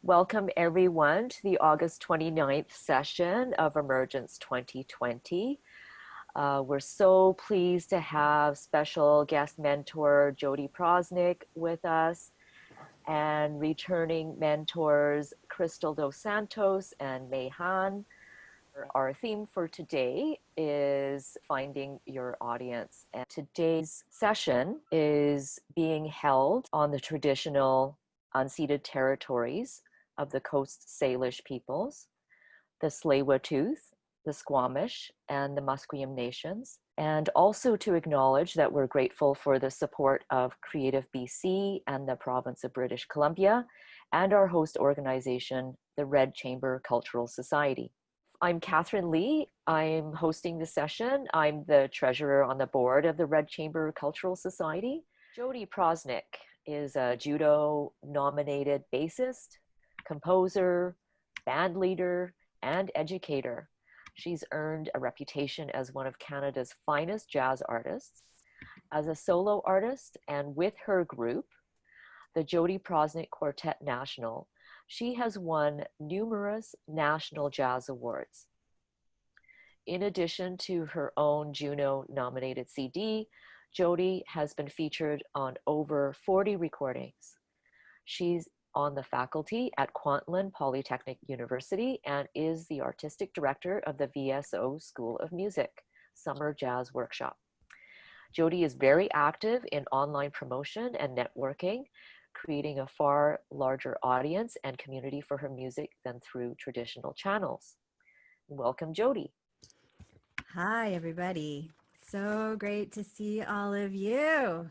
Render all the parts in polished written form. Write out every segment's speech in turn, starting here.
Welcome everyone to the August 29th session of Emergence 2020. We're so pleased to have special guest mentor Jody Prosnick with us and returning mentors Crystal Dos Santos and May Han. Our theme for today is finding your audience. And today's session is being held on the traditional unceded territories of the Coast Salish peoples, the Tsleil-Waututh, the Squamish, and the Musqueam nations, and also to acknowledge that we're grateful for the support of Creative BC and the province of British Columbia, and our host organization, the Red Chamber Cultural Society. I'm Catherine Lee. I'm hosting the session. I'm the treasurer on the board of the Red Chamber Cultural Society. Jody Prosnick is a judo-nominated bassist, composer, band leader, and educator. She's earned a reputation as one of Canada's finest jazz artists. As a solo artist and with her group, the Jody Prosnick Quartet National, she has won numerous national jazz awards. In addition to her own Juno-nominated CD, Jody has been featured on over 40 recordings. She's on the faculty at Kwantlen Polytechnic University and is the artistic director of the VSO School of Music Summer Jazz Workshop. Jody is very active in online promotion and networking, creating a far larger audience and community for her music than through traditional channels. Welcome, Jody. Hi, everybody. So great to see all of you.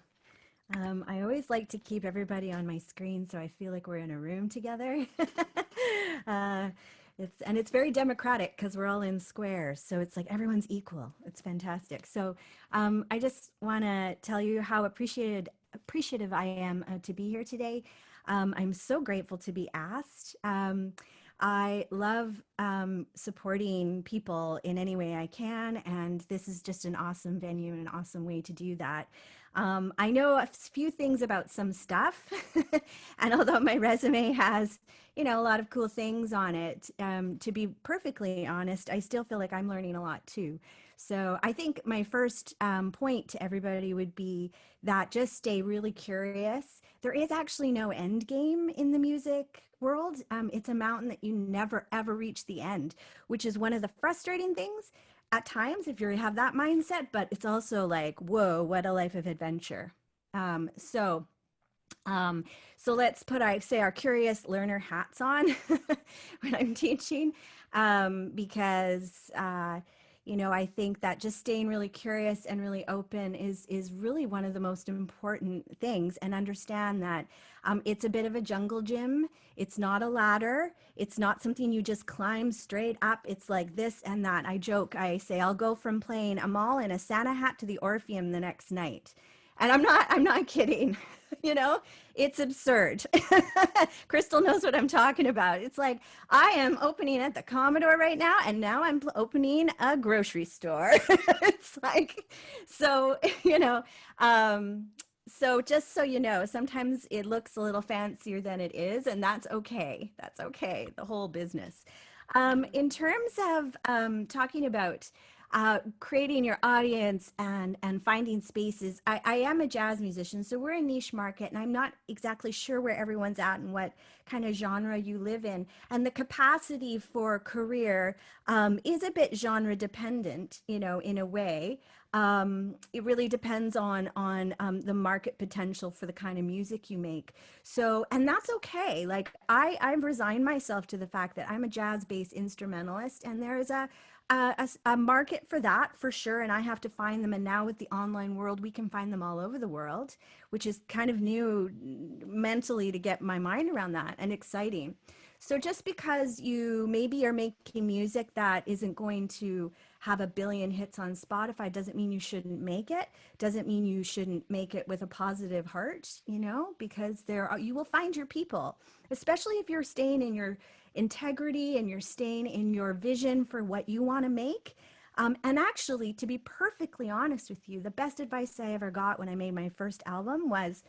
I always like to keep everybody on my screen so I feel like we're in a room together. It's very democratic because we're all in squares, so it's like everyone's equal. It's fantastic. So I just want to tell you how appreciative I am to be here today. I'm so grateful to be asked. I love supporting people in any way I can, and this is just an awesome venue and an awesome way to do that. I know a few things about some stuff, and although my resume has, a lot of cool things on it, to be perfectly honest, I still feel like I'm learning a lot too. So I think my first point to everybody would be that just stay really curious. There is actually no end game in the music world. It's a mountain that you never ever reach the end, which is one of the frustrating things at times if you have that mindset, but it's also like, whoa, what a life of adventure. So let's put, our curious learner hats on when I'm teaching, because I think that just staying really curious and really open is really one of the most important things, and understand that it's a bit of a jungle gym. It's not a ladder. It's not something you just climb straight up. It's like this and that. I joke, I say, I'll go from playing Amal in a Santa hat to the Orpheum the next night. And I'm not kidding. It's absurd. Crystal knows what I'm talking about. It's like, I am opening at the Commodore right now, and now I'm opening a grocery store. It's like, so, so just so you know, sometimes it looks a little fancier than it is, and that's okay. That's okay, the whole business. In terms of talking about creating your audience and finding spaces. I am a jazz musician, so we're a niche market, and I'm not exactly sure where everyone's at and what kind of genre you live in. And the capacity for career is a bit genre dependent, in a way. It really depends on the market potential for the kind of music you make. So, and that's okay. Like I've resigned myself to the fact that I'm a jazz-based instrumentalist, and there is a market for that for sure, and I have to find them. And now with the online world, we can find them all over the world, which is kind of new mentally to get my mind around that, and exciting. So just because you maybe are making music that isn't going to have a billion hits on Spotify doesn't mean you shouldn't make it. Doesn't mean you shouldn't make it with a positive heart, because you will find your people, especially if you're staying in your integrity and you're staying in your vision for what you want to make. And actually, to be perfectly honest with you, the best advice I ever got when I made my first album was,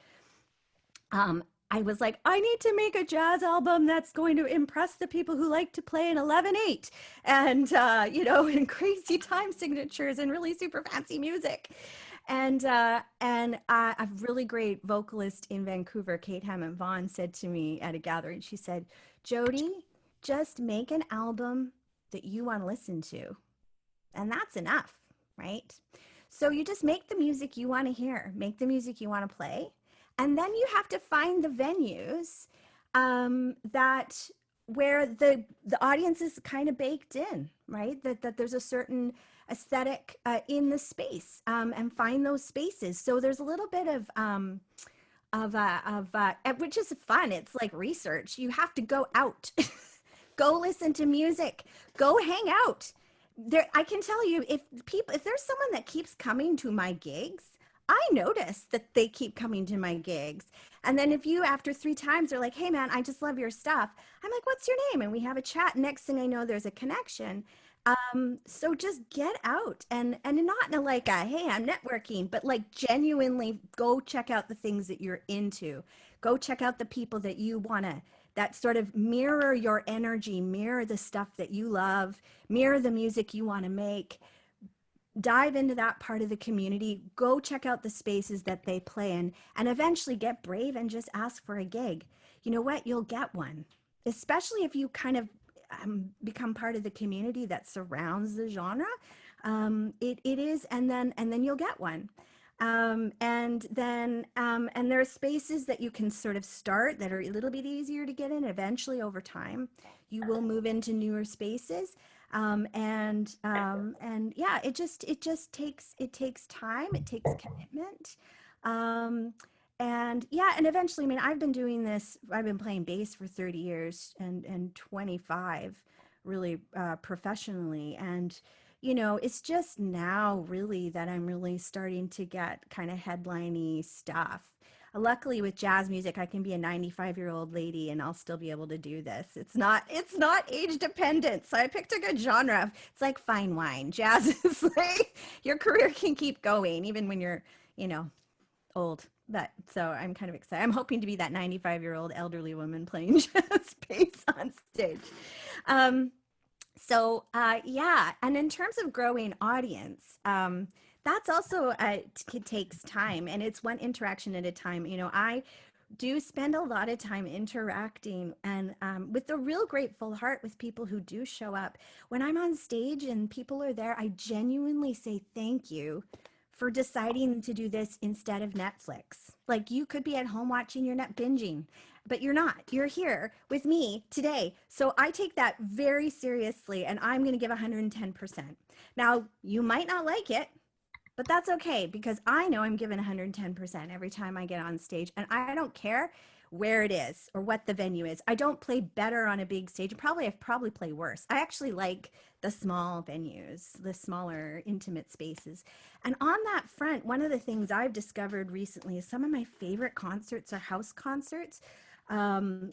I was like, I need to make a jazz album that's going to impress the people who like to play in 11/8 and, and crazy time signatures and really super fancy music. And a really great vocalist in Vancouver, Kate Hammond Vaughan, said to me at a gathering, she said, Jody, just make an album that you want to listen to. And that's enough, right? So you just make the music you want to hear, make the music you want to play, and then you have to find the venues that where the audience is kind of baked in, right? That there's a certain aesthetic in the space, and find those spaces. So there's a little bit of which is fun. It's like research. You have to go out, go listen to music, go hang out. There, I can tell you, if there's someone that keeps coming to my gigs, I notice that they keep coming to my gigs. And then if you, after 3 times, are like, hey man, I just love your stuff, I'm like, what's your name? And we have a chat. Next thing I know, there's a connection. So just get out, and not in a like a, hey, I'm networking, but like genuinely go check out the things that you're into. Go check out the people that you want to, that sort of mirror your energy, mirror the stuff that you love, mirror the music you want to make. Dive into that part of the community, go check out the spaces that they play in, and eventually get brave and just ask for a gig. You know what? You'll get one, especially if you kind of become part of the community that surrounds the genre. It is, and then you'll get one. And there are spaces that you can sort of start that are a little bit easier to get in. Eventually, over time, you will move into newer spaces. And yeah, it just takes time, it takes commitment. And yeah, and eventually, I mean, I've been doing this, I've been playing bass for 30 years and 25 really professionally. And it's just now really that I'm really starting to get kind of headliney stuff. Luckily with jazz music, I can be a 95-year-old lady and I'll still be able to do this. It's not age dependent. So I picked a good genre. It's like fine wine. Jazz is like your career can keep going even when you're, you know, old. But so I'm kind of excited. I'm hoping to be that 95-year-old elderly woman playing jazz bass on stage. Um, yeah, and in terms of growing audience, that's also it takes time, and it's one interaction at a time. I do spend a lot of time interacting and with a real grateful heart with people who do show up. When I'm on stage and people are there, I genuinely say thank you for deciding to do this instead of Netflix. Like you could be at home watching your net binging, but you're not. You're here with me today. So I take that very seriously and I'm going to give 110%. Now, you might not like it, but that's okay because I know I'm giving 110% every time I get on stage. And I don't care where it is or what the venue is. I don't play better on a big stage. I've probably play worse. I actually like the small venues, the smaller intimate spaces. And on that front, one of the things I've discovered recently is some of my favorite concerts are house concerts,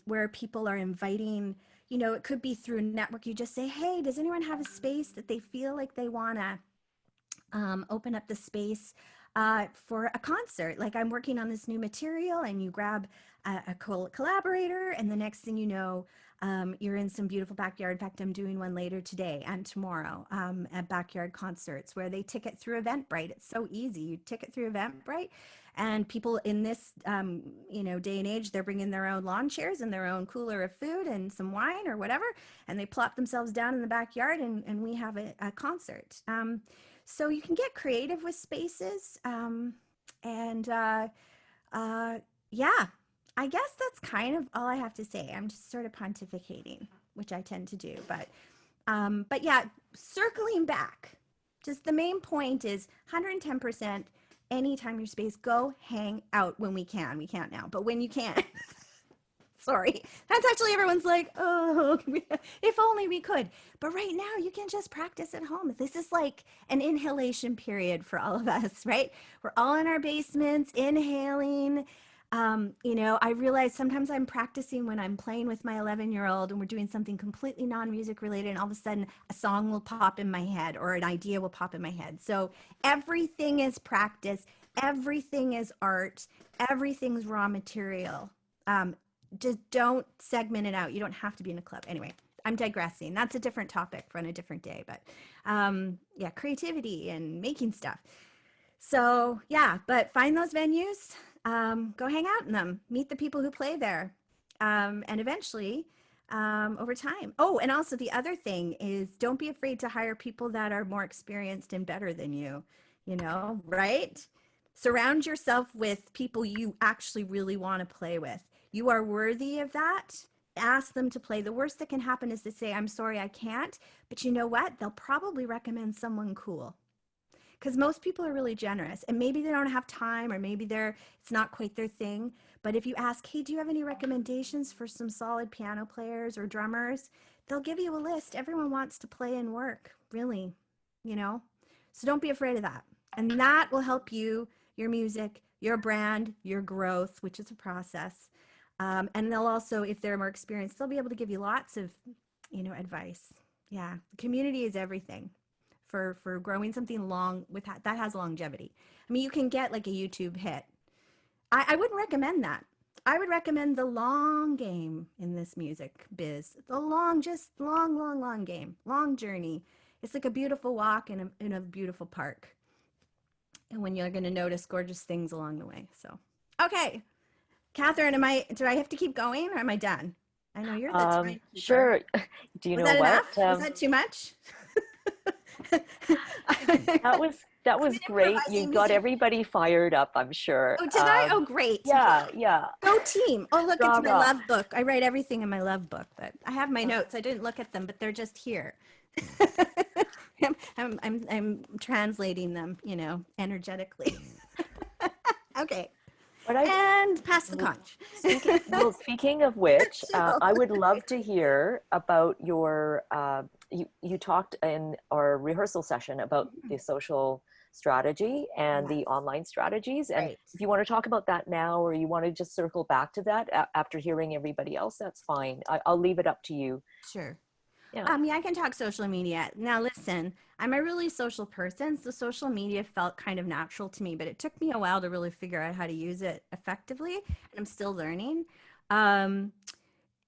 where people are inviting, it could be through a network. You just say, hey, does anyone have a space that they feel like they want to open up the space for a concert? Like I'm working on this new material and you grab a collaborator and the next thing you know, you're in some beautiful backyard. In fact, I'm doing one later today and tomorrow at backyard concerts where they ticket through Eventbrite. It's so easy. You ticket through Eventbrite and people in this, day and age, they're bringing their own lawn chairs and their own cooler of food and some wine or whatever. And they plop themselves down in the backyard and we have a concert. So you can get creative with spaces. And yeah, I guess that's kind of all I have to say. I'm just sort of pontificating, which I tend to do. But yeah, circling back, just the main point is 110% anytime your space, go hang out when we can. We can't now, but when you can. Sorry. That's actually everyone's like, oh, if only we could. But right now, you can just practice at home. This is like an inhalation period for all of us, right? We're all in our basements, inhaling. I realize sometimes I'm practicing when I'm playing with my 11-year-old and we're doing something completely non-music related, and all of a sudden a song will pop in my head or an idea will pop in my head. So everything is practice. Everything is art. Everything's raw material. Just don't segment it out. You don't have to be in a club. Anyway, I'm digressing. That's a different topic for on a different day. But yeah, creativity and making stuff. So yeah, but find those venues, go hang out in them, meet the people who play there, and eventually, over time. Oh, and also the other thing is don't be afraid to hire people that are more experienced and better than you, right? Surround yourself with people you actually really want to play with. You are worthy of that. Ask them to play. The worst that can happen is to say, I'm sorry, I can't. But you know what? They'll probably recommend someone cool because most people are really generous and maybe they don't have time or maybe it's not quite their thing. But if you ask, hey, do you have any recommendations for some solid piano players or drummers, they'll give you a list. Everyone wants to play and work, really, you know so don't be afraid of that, and that will help you, your music, your brand, your growth, which is a process. And they'll also, if they're more experienced, they'll be able to give you lots of advice. Yeah, community is everything for growing something long with that has longevity. I mean, you can get like a YouTube hit. I wouldn't recommend that. I would recommend the long game in this music biz. The long, just long, long, long game, long journey. It's like a beautiful walk in a beautiful park. And when you're going to notice gorgeous things along the way. So, okay. Catherine, do I have to keep going or am I done? I know you're the timekeeper. Sure. Do you Was know that what? enough? Was that too much? That was that I'm was an great. You improvising got musician. everybody fired up, I'm sure. Oh, did I? Oh, great. Yeah, yeah. Go team. Oh, look, it's Rah my rah. love book. I write everything in my love book, but I have my notes. I didn't look at them, but they're just here. I'm translating them, energetically. Okay. What I And pass the conch. speaking of which, So, I would love to hear about your. You talked in our rehearsal session about the social strategy and yes, the online strategies, and right. if you want to talk about that now, or you want to just circle back to that after hearing everybody else, that's fine. I'll leave it up to you. Sure. Yeah. Yeah, I can talk social media. Now, listen, I'm a really social person, so social media felt kind of natural to me, but it took me a while to really figure out how to use it effectively, and I'm still learning. Um,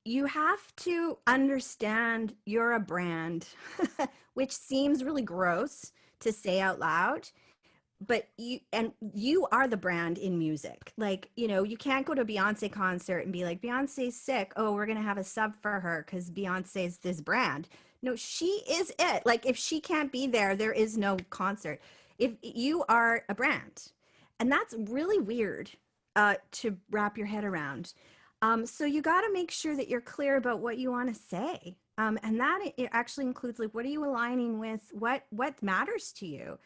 you have to understand you're a brand, which seems really gross to say out loud, but you are the brand in music. Like, you can't go to a Beyonce concert and be like, Beyonce's sick, oh, we're gonna have a sub for her because Beyonce's this brand. No, she is it. Like, if she can't be there, there is no concert. If you are a brand, and that's really weird to wrap your head around. So you got to make sure that you're clear about what you want to say, and that it actually includes, like, what are you aligning with, what matters to you,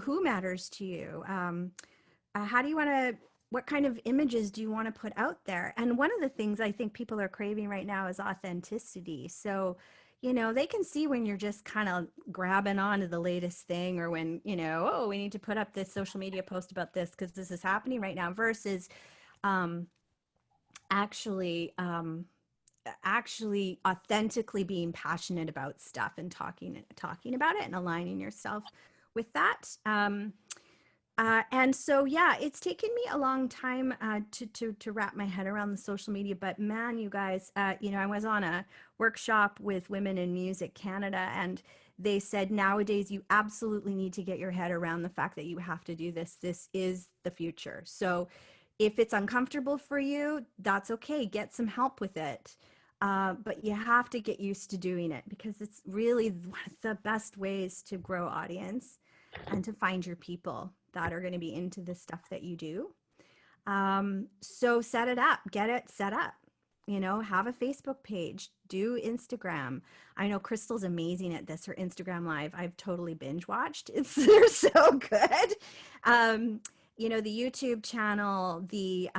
who matters to you, how do you want to, what kind of images do you want to put out there? And one of the things I think people are craving right now is authenticity. So they can see when you're just kind of grabbing onto the latest thing, or when oh, we need to put up this social media post about this because this is happening right now, versus um, actually actually authentically being passionate about stuff and talking about it and aligning yourself with that. And so, yeah, it's taken me a long time to wrap my head around the social media. But man, you guys, I was on a workshop with Women in Music Canada, and they said nowadays you absolutely need to get your head around the fact that you have to do this. This is the future. So if it's uncomfortable for you, that's okay. Get some help with it. But you have to get used to doing it because it's really one of the best ways to grow audience and to find your people that are going to be into the stuff that you do. So set it up, get it set up, have a Facebook page, do Instagram. I know Crystal's amazing at this, her Instagram live. I've totally binge watched. They're so good. The YouTube channel, the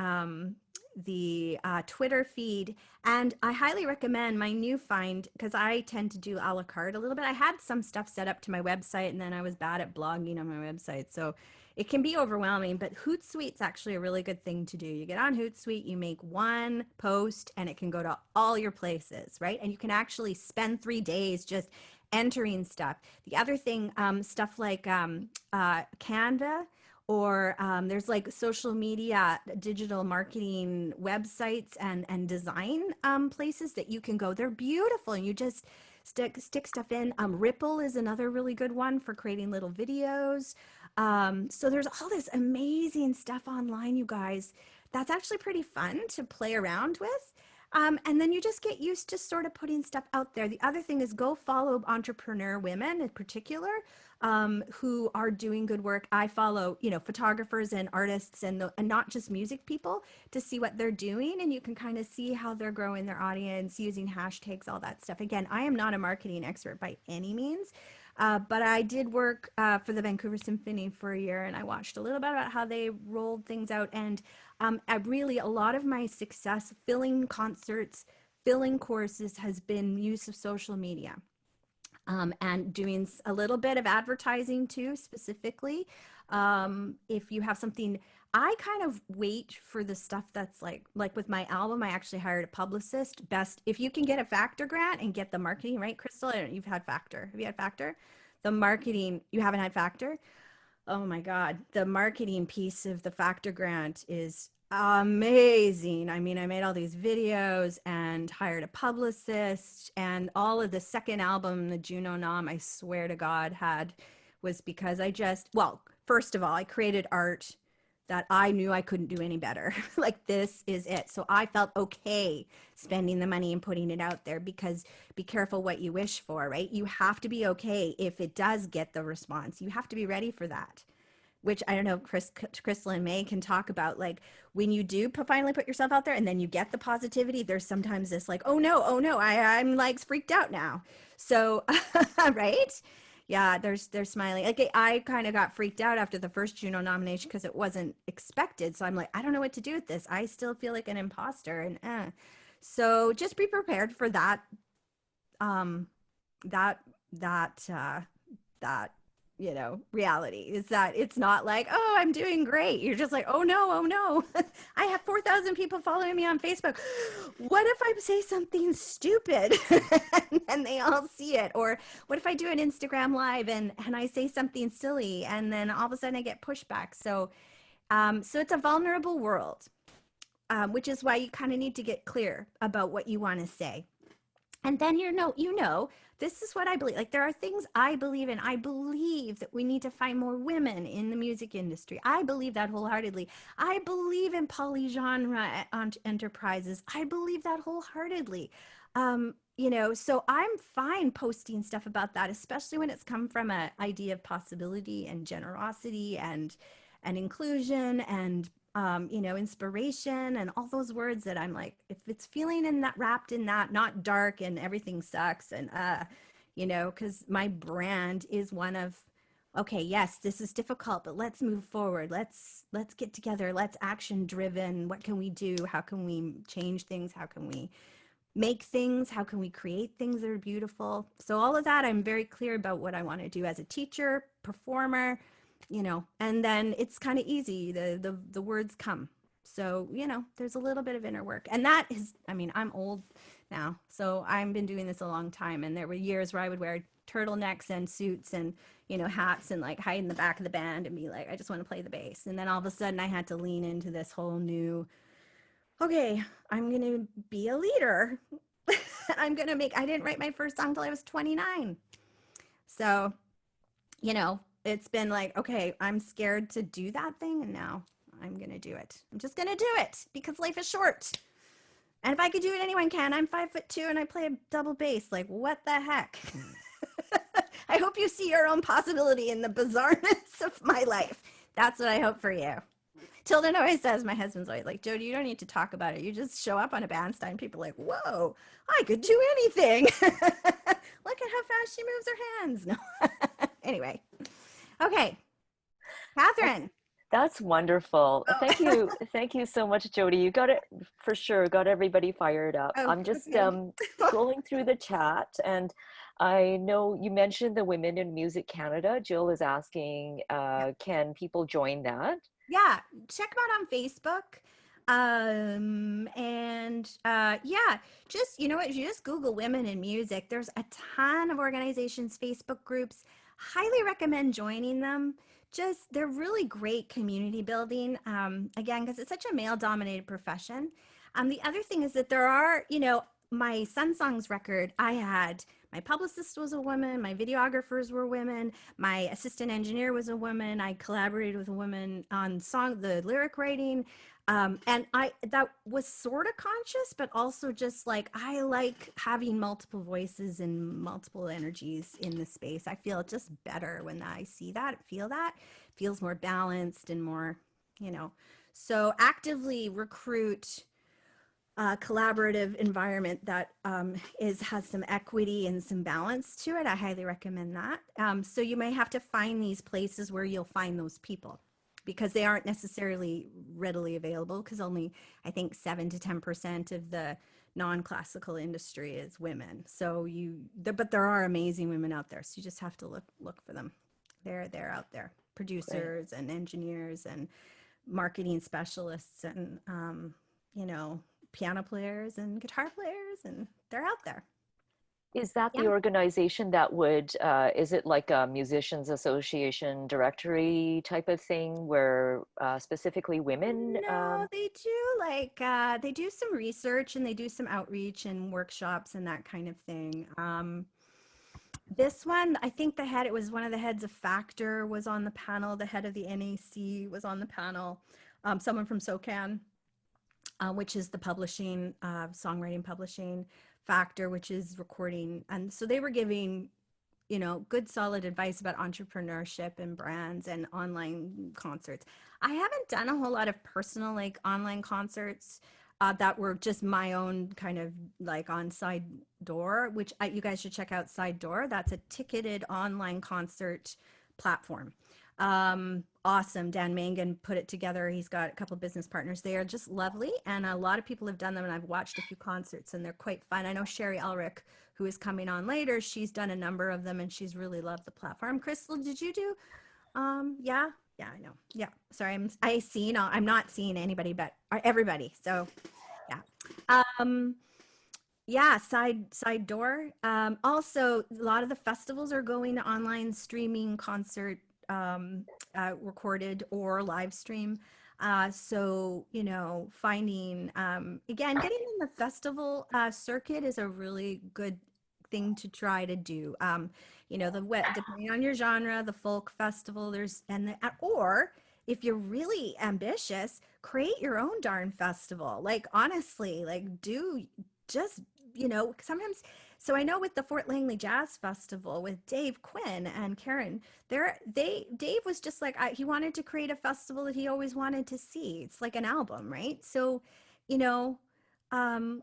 Twitter feed. And I highly recommend my new find, because I tend to do a la carte a little bit. I had some stuff set up to my website, and then I was bad at blogging on my website. So it can be overwhelming, but Hootsuite's actually a really good thing to do. You get on Hootsuite, you make one post, and it can go to all your places, right? And you can actually spend 3 days just entering stuff. The other thing, stuff like Canva or there's like social media, digital marketing websites and design places that you can go. They're beautiful, and you just stick stuff in. Ripple is another really good one for creating little videos. So there's all this amazing stuff online, you guys. That's actually pretty fun to play around with. And then you just get used to sort of putting stuff out there. The other thing is go follow entrepreneur women in particular, who are doing good work. I follow, photographers and artists and not just music people to see what they're doing. And you can kind of see how they're growing their audience using hashtags, all that stuff. Again, I am not a marketing expert by any means. But I did work for the Vancouver Symphony for a year, and I watched a little bit about how they rolled things out. And a lot of my success filling concerts, filling courses has been use of social media. And doing a little bit of advertising too, specifically. If you have something, I kind of wait for the stuff that's like with my album, I actually hired a publicist. Best if you can get a Factor grant and get the marketing right, Crystal. You've had Factor. Have you had Factor? The marketing, you haven't had Factor? Oh my God. The marketing piece of the Factor grant is amazing. I mean, I made all these videos and hired a publicist, and all of the second album, the Juno Nom, I swear to God, was because well, first of all, I created art that I knew I couldn't do any better. Like, this is it. So I felt okay spending the money and putting it out there, because be careful what you wish for, right? You have to be okay if it does get the response. You have to be ready for that. Which I don't know, Crystal and May can talk about, like when you do finally put yourself out there and then you get the positivity, there's sometimes this like, oh no, I'm like freaked out now. So, right? Yeah, they're smiling. Like, I kind of got freaked out after the first Juno nomination because it wasn't expected. So I'm like, I don't know what to do with this. I still feel like an imposter, and so just be prepared for that. Um, that that that reality is that it's not like, oh, I'm doing great. You're just like, oh no, I have 4,000 people following me on Facebook. What if I say something stupid and they all see it? Or what if I do an Instagram live and I say something silly and then all of a sudden I get pushback? So it's a vulnerable world, which is why you kind of need to get clear about what you want to say. And then this is what I believe. Like, there are things I believe in. I believe that we need to find more women in the music industry. I believe that wholeheartedly. I believe in polygenre enterprises. I believe that wholeheartedly. So I'm fine posting stuff about that, especially when it's come from an idea of possibility and generosity and inclusion and inspiration and all those words that I'm like, if it's feeling in that, wrapped in that, not dark and everything sucks. And, because my brand is one of, okay, yes, this is difficult, but let's move forward. Let's get together. Let's action driven. What can we do? How can we change things? How can we make things? How can we create things that are beautiful? So all of that, I'm very clear about what I want to do as a teacher, performer, and then it's kind of easy. The words come. So, there's a little bit of inner work. And that is, I mean, I'm old now, so I've been doing this a long time. And there were years where I would wear turtlenecks and suits and, hats and like hide in the back of the band and be like, I just want to play the bass. And then all of a sudden I had to lean into this whole new, okay, I'm going to be a leader. I didn't write my first song till I was 29. So, it's been like, okay, I'm scared to do that thing, and now I'm going to do it. I'm just going to do it because life is short. And if I could do it, anyone can. I'm 5'2" and I play a double bass. Like, what the heck? I hope you see your own possibility in the bizarreness of my life. That's what I hope for you. Tilden always says, my husband's always like, Jody, you don't need to talk about it. You just show up on a bandstand. People are like, whoa, I could do anything. Look at how fast she moves her hands. No. Anyway. Okay. Catherine. That's wonderful. Oh. Thank you. Thank you so much, Jody. You got it for sure. Got everybody fired up. Oh, I'm just okay. scrolling through the chat, and I know you mentioned the Women in Music Canada. Jill is asking, can people join that? Yeah, check them out on Facebook. Yeah, just, if you just Google women in music, there's a ton of organizations, Facebook groups. Highly recommend joining them just they're really great community building. Again, because it's such a male dominated profession. The other thing is that there are, my Sun Songs record, I had my publicist was a woman, my videographers were women, my assistant engineer was a woman. I collaborated with a woman on the lyric writing. And I that was sort of conscious, but also just like I like having multiple voices and multiple energies in the space. I feel just better when I see that, feel that, feels more balanced and more, you know. So actively recruit a collaborative environment that has some equity and some balance to it. I highly recommend that. So you may have to find these places where you'll find those people because they aren't necessarily readily available because only I think 7 to 10% of the non-classical industry is women. So but there are amazing women out there. So you just have to look for them. They're out there. Great. Producers and engineers and marketing specialists and you know piano players and guitar players, and they're out there. Is that Yeah. the organization that would, is it like a musicians association directory type of thing where specifically women? No, they do they do some research and they do some outreach and workshops and that kind of thing. This one, I think it was one of the heads of Factor was on the panel. The head of the NAC was on the panel. Someone from SOCAN, which is the publishing, songwriting publishing, Factor, which is recording. And so they were giving, good solid advice about entrepreneurship and brands and online concerts. I haven't done a whole lot of personal like online concerts that were just my own kind of like on Side Door, which you guys should check out Side Door. That's a ticketed online concert platform. Awesome. Dan Mangan put it together. He's got a couple of business partners. They are just lovely. And a lot of people have done them. And I've watched a few concerts and they're quite fun. I know Sherry Elric, who is coming on later, she's done a number of them and she's really loved the platform. Crystal, did you do? Yeah. Yeah, I know. Yeah. Sorry. I'm not seeing anybody, but everybody. So yeah. Yeah, side door. Also, a lot of the festivals are going to online streaming concert, recorded or live stream. So finding again, getting in the festival circuit is a really good thing to try to do. Depending on your genre, the folk festival, or if you're really ambitious, create your own darn festival. Like honestly, like do just sometimes. So I know with the Fort Langley Jazz Festival with Dave Quinn and Karen, Dave was just like he wanted to create a festival that he always wanted to see. It's like an album, right? So, you know,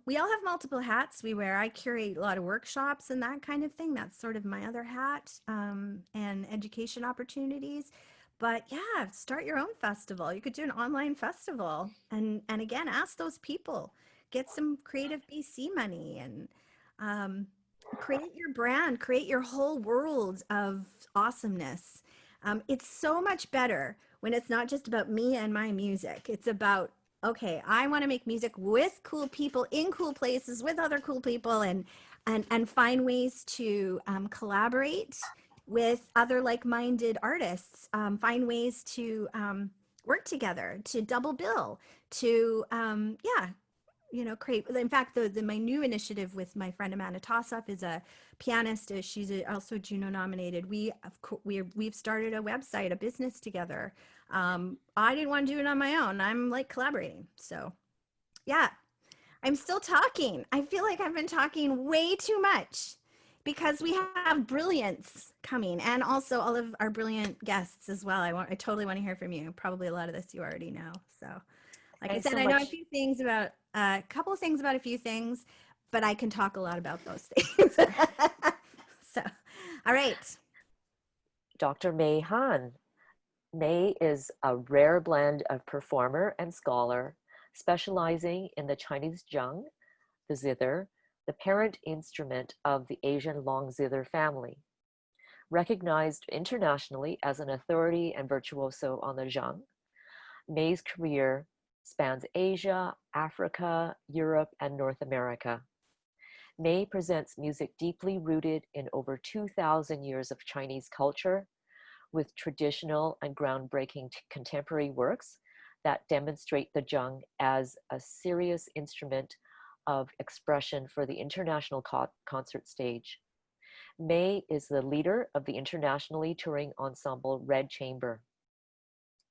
we all have multiple hats we wear. I curate a lot of workshops and that kind of thing. That's sort of my other hat, and education opportunities. But yeah, start your own festival. You could do an online festival, and again, ask those people, get some creative BC money, and um, create your brand, create your whole world of awesomeness. It's so much better when it's not just about me and my music. It's about, okay, I want to make music with cool people in cool places with other cool people, and find ways to collaborate with other like-minded artists. Find ways to work together, to double bill, to yeah, create. In fact, my new initiative with my friend Amanda Tossoff is a pianist. She's also Juno nominated. We've started a website, a business together. I didn't want to do it on my own. I'm like collaborating. So yeah, I'm still talking. I feel like I've been talking way too much because we have brilliance coming, and also all of our brilliant guests as well. I totally want to hear from you. Probably a lot of this you already know. So like I Thanks said, so I know much, a couple of things about a few things, but I can talk a lot about those things. So, all right. Dr. Mei Han. Mei is a rare blend of performer and scholar, specializing in the Chinese zheng, the zither, the parent instrument of the Asian long zither family. Recognized internationally as an authority and virtuoso on the zheng, Mei's career spans Asia, Africa, Europe, and North America. Mei presents music deeply rooted in over 2,000 years of Chinese culture, with traditional and groundbreaking contemporary works that demonstrate the zheng as a serious instrument of expression for the international concert stage. May is the leader of the internationally touring ensemble Red Chamber.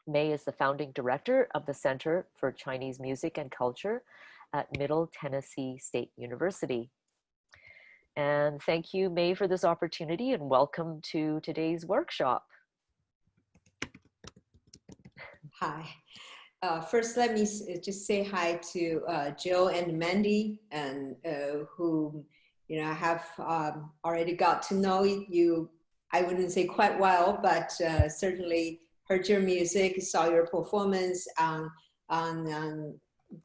May is the founding director of the Center for Chinese Music and Culture at Middle Tennessee State University. And thank you, May, for this opportunity, and welcome to today's workshop. Hi. First, let me just say hi to Jill and Mandy, and who, I have already got to know you. I wouldn't say quite well, but certainly heard your music, saw your performance on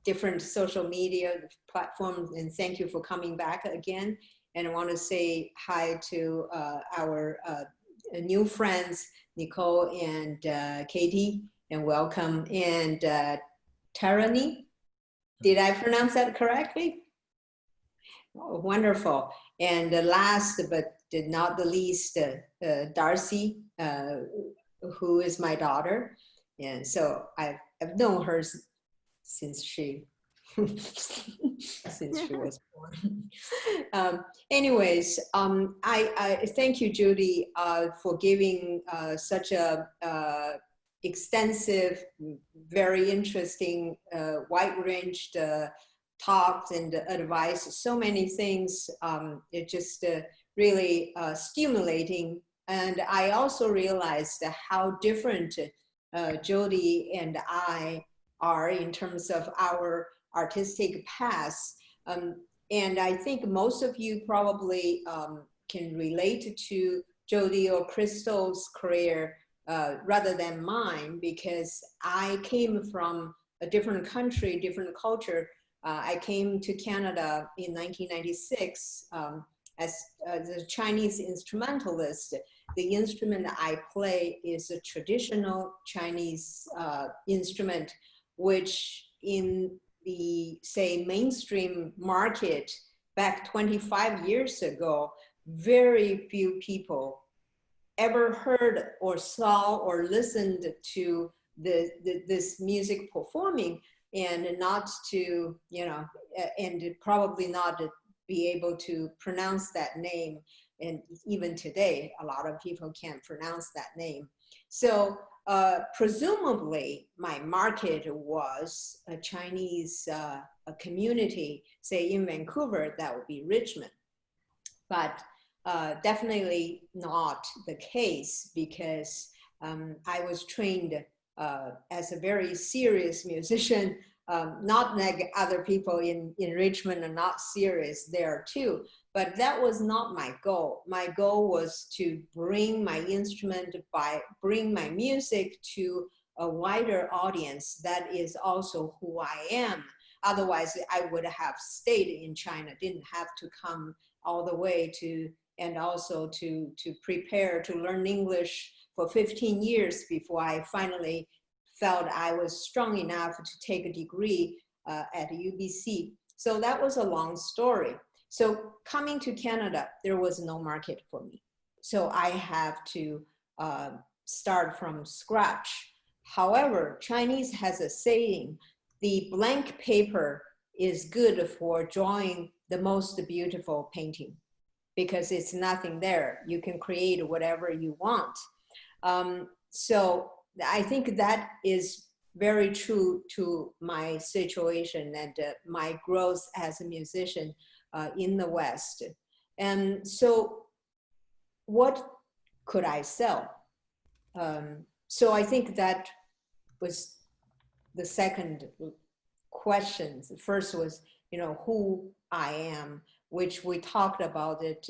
different social media platforms, and thank you for coming back again. And I want to say hi to our new friends, Nicole and Katie, and welcome. And Tarani, did I pronounce that correctly? Oh, wonderful. And last but not the least, Darcy, who is my daughter. And so I've known her since she was born. Anyways, I thank you, Judy, for giving such a extensive, very interesting, wide-ranged talks and advice. So many things. It just really stimulating. And I also realized how different Jody and I are in terms of our artistic paths. And I think most of you probably can relate to Jody or Crystal's career rather than mine, because I came from a different country, different culture. I came to Canada in 1996 as a Chinese instrumentalist. The instrument I play is a traditional Chinese instrument, which in the, say, mainstream market back 25 years ago, very few people ever heard or saw or listened to this music performing, and not to, and probably not be able to pronounce that name. And even today, a lot of people can't pronounce that name. So presumably my market was a Chinese a community, say in Vancouver, that would be Richmond. But definitely not the case, because I was trained as a very serious musician, not like other people in Richmond are not serious there too. But that was not my goal. My goal was to bring my instrument, bring my music to a wider audience. That is also who I am. Otherwise, I would have stayed in China, didn't have to come all the way to, and also to prepare to learn English for 15 years before I finally felt I was strong enough to take a degree at UBC. So that was a long story. So coming to Canada, there was no market for me. So I have to start from scratch. However, Chinese has a saying, the blank paper is good for drawing the most beautiful painting, because it's nothing there. You can create whatever you want. So I think that is very true to my situation and my growth as a musician in the West. And so what could I sell? So I think that was the second question. The first was, who I am, which we talked about it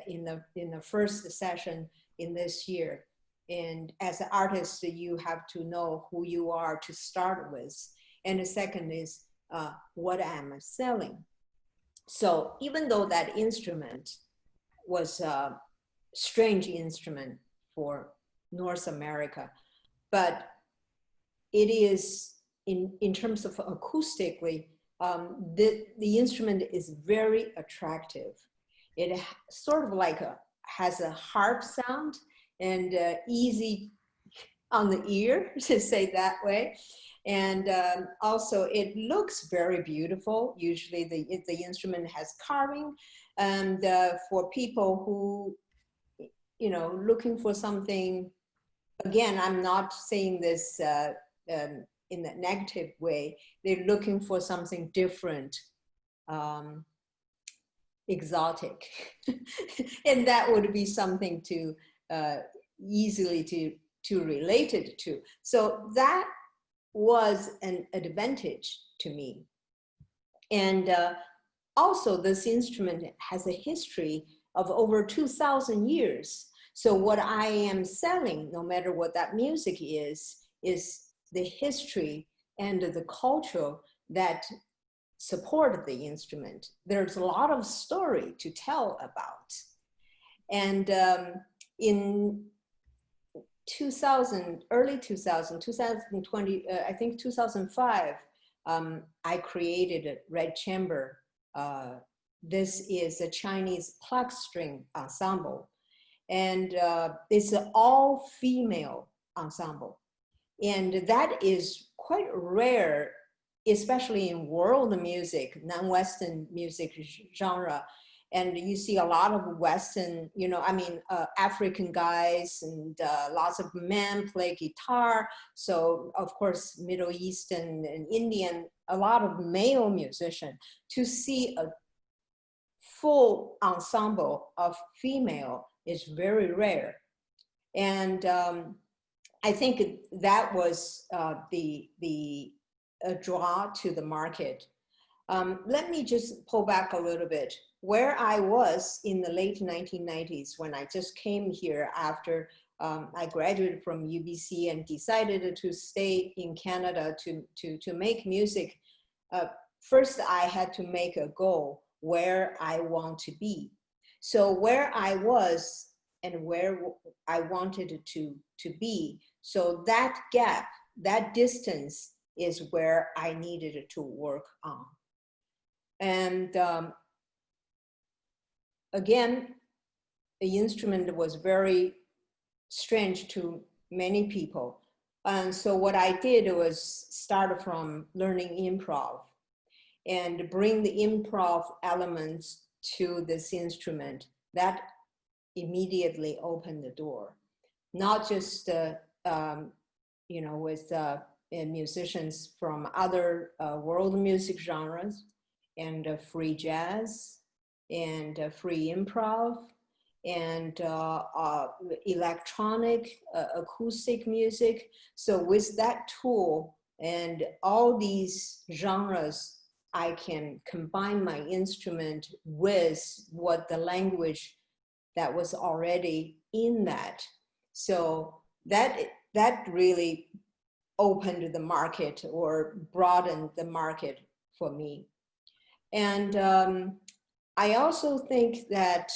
in the first session in this year. And as an artist, you have to know who you are to start with. And the second is, what am I selling? So even though that instrument was a strange instrument for North America, but it is, in terms of acoustically, the instrument is very attractive. It sort of like has a harp sound, and easy on the ear, to say that way. And also it looks very beautiful. Usually the instrument has carving. And for people who, you know, looking for something, again, I'm not saying this in a negative way, they're looking for something different, exotic. And that would be something to easily to relate it to. So that was an advantage to me. And also this instrument has a history of over 2,000 years. So what I am selling, no matter what that music is the history and the culture that support the instrument. There's a lot of story to tell about. And in 2000, early 2000, 2020, I think 2005, I created a Red Chamber. This is a Chinese pluck string ensemble. And it's an all-female ensemble. And that is quite rare, especially in world music, non-Western music genre. And you see a lot of Western, you know, I mean, African guys and lots of men play guitar. So of course, Middle Eastern and Indian, a lot of male musicians. To see a full ensemble of female is very rare. And I think that was the draw to the market. Let me just pull back a little bit. Where I was in the late 1990s, when I just came here after I graduated from UBC and decided to stay in Canada to make music, first I had to make a goal where I want to be. So where I was and where I wanted to be. So that gap, that distance is where I needed to work on. And again, the instrument was very strange to many people. And so what I did was start from learning improv and bring the improv elements to this instrument. That immediately opened the door. Not just, you know, with musicians from other world music genres, and free jazz, and free improv, and electronic, acoustic music. So with that tool and all these genres, I can combine my instrument with what the language that was already in that. So that really opened the market or broadened the market for me. And I also think that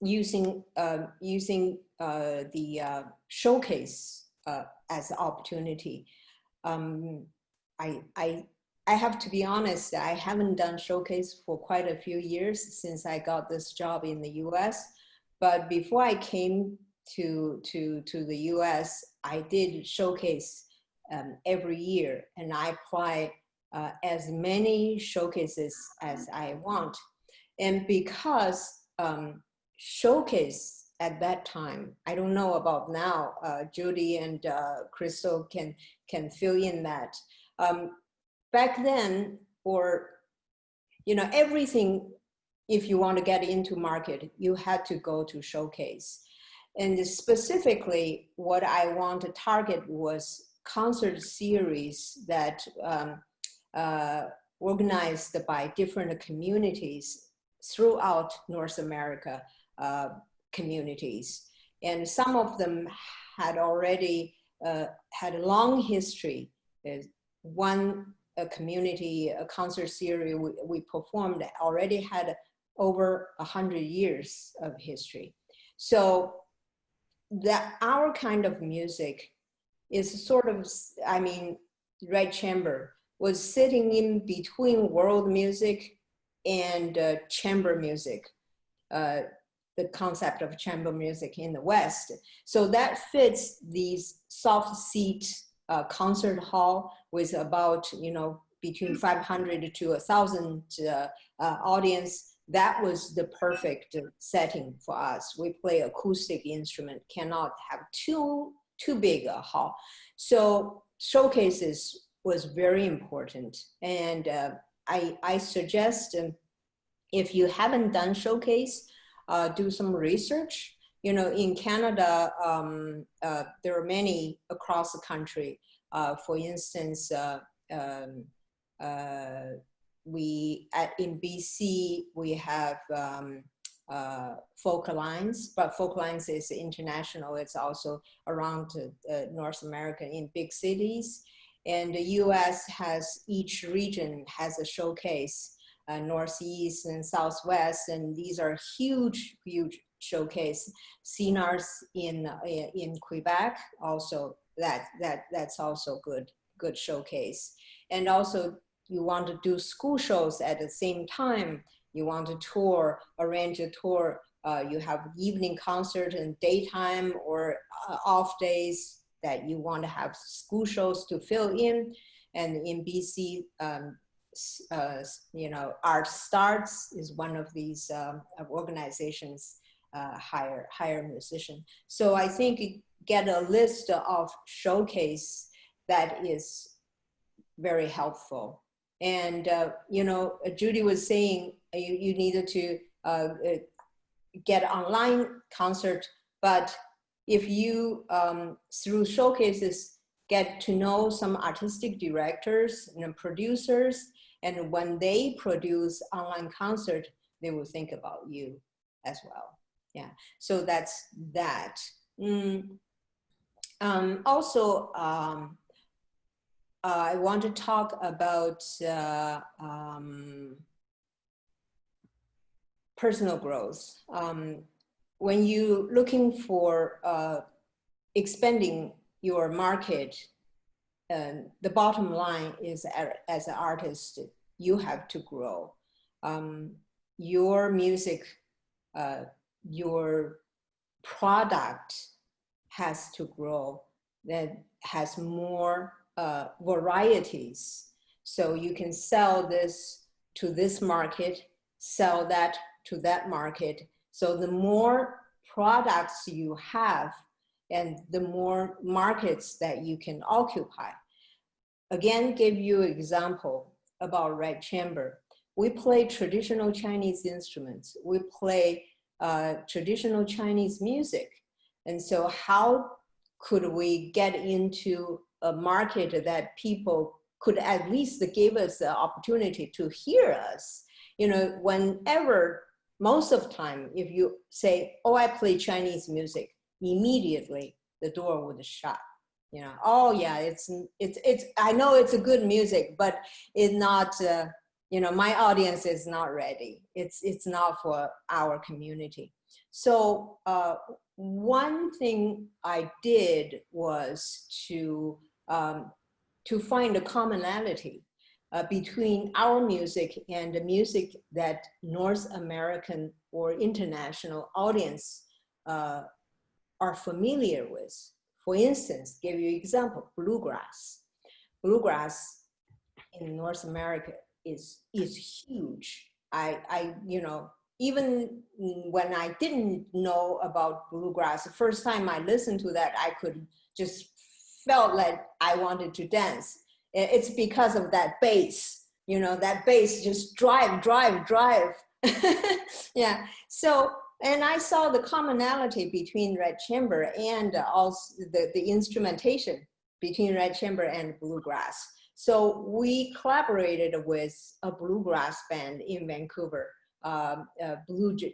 using the showcase as an opportunity, I have to be honest, I haven't done showcase for quite a few years since I got this job in the US. But before I came to the US, I did showcase every year, and I apply as many showcases as I want. And because showcase at that time, I don't know about now, Judy and Crystal can fill in that. Back then, or, you know, everything, if you want to get into market, you had to go to showcase. And specifically, what I want to target was concert series that organized by different communities throughout North America communities. And some of them had already had a long history. One community, a concert series we performed already had over 100 years of history. So that our kind of music is sort of, I mean, Red Chamber was sitting in between world music and chamber music. the concept of chamber music in the West. So that fits these soft seat concert hall with about, between 500 to 1,000 audience. That was the perfect setting for us. We play acoustic instrument, cannot have too big a hall. So showcases was very important. And I suggest if you haven't done showcase, do some research. In Canada, there are many across the country. For instance, in BC, we have Folk Alliance, but Folk Alliance is international. It's also around North America in big cities. And the US has, each region has a showcase, Northeast and Southwest, and these are huge, huge showcase. CNARS in Quebec, also that's also good showcase. And also you want to do school shows at the same time. You want to tour, arrange a tour. You have evening concert and daytime or off days that you want to have school shows to fill in. And in BC, Art Starts is one of these organizations hire musicians. So I think get a list of showcase that is very helpful. And Judy was saying you needed to get online concert, but if you through showcases get to know some artistic directors and producers, and when they produce online concert, they will think about you as well. Yeah, so that's that. Also, I want to talk about personal growth. When you're looking for expanding your market, the bottom line is, as an artist, you have to grow. Your music, your product has to grow, that has more varieties. So you can sell this to this market, sell that to that market. So the more products you have and the more markets that you can occupy. Again, give you an example about Red Chamber. We play traditional Chinese instruments. We play traditional Chinese music. And so how could we get into a market that people could at least give us the opportunity to hear us? Whenever, most of the time, if you say, oh, I play Chinese music, immediately the door would shut. Oh yeah, it's I know it's a good music, but it's not, my audience is not ready. It's not for our community. So one thing I did was to find a commonality between our music and the music that North American or international audience are familiar with. For instance, give you an example, bluegrass. Bluegrass in North America is huge. Even when I didn't know about bluegrass, the first time I listened to that, I could just felt like I wanted to dance. It's because of that bass, that bass just drive. Yeah, so, and I saw the commonality between Red Chamber and also the instrumentation between Red Chamber and bluegrass. So we collaborated with a bluegrass band in Vancouver, Blue Jay,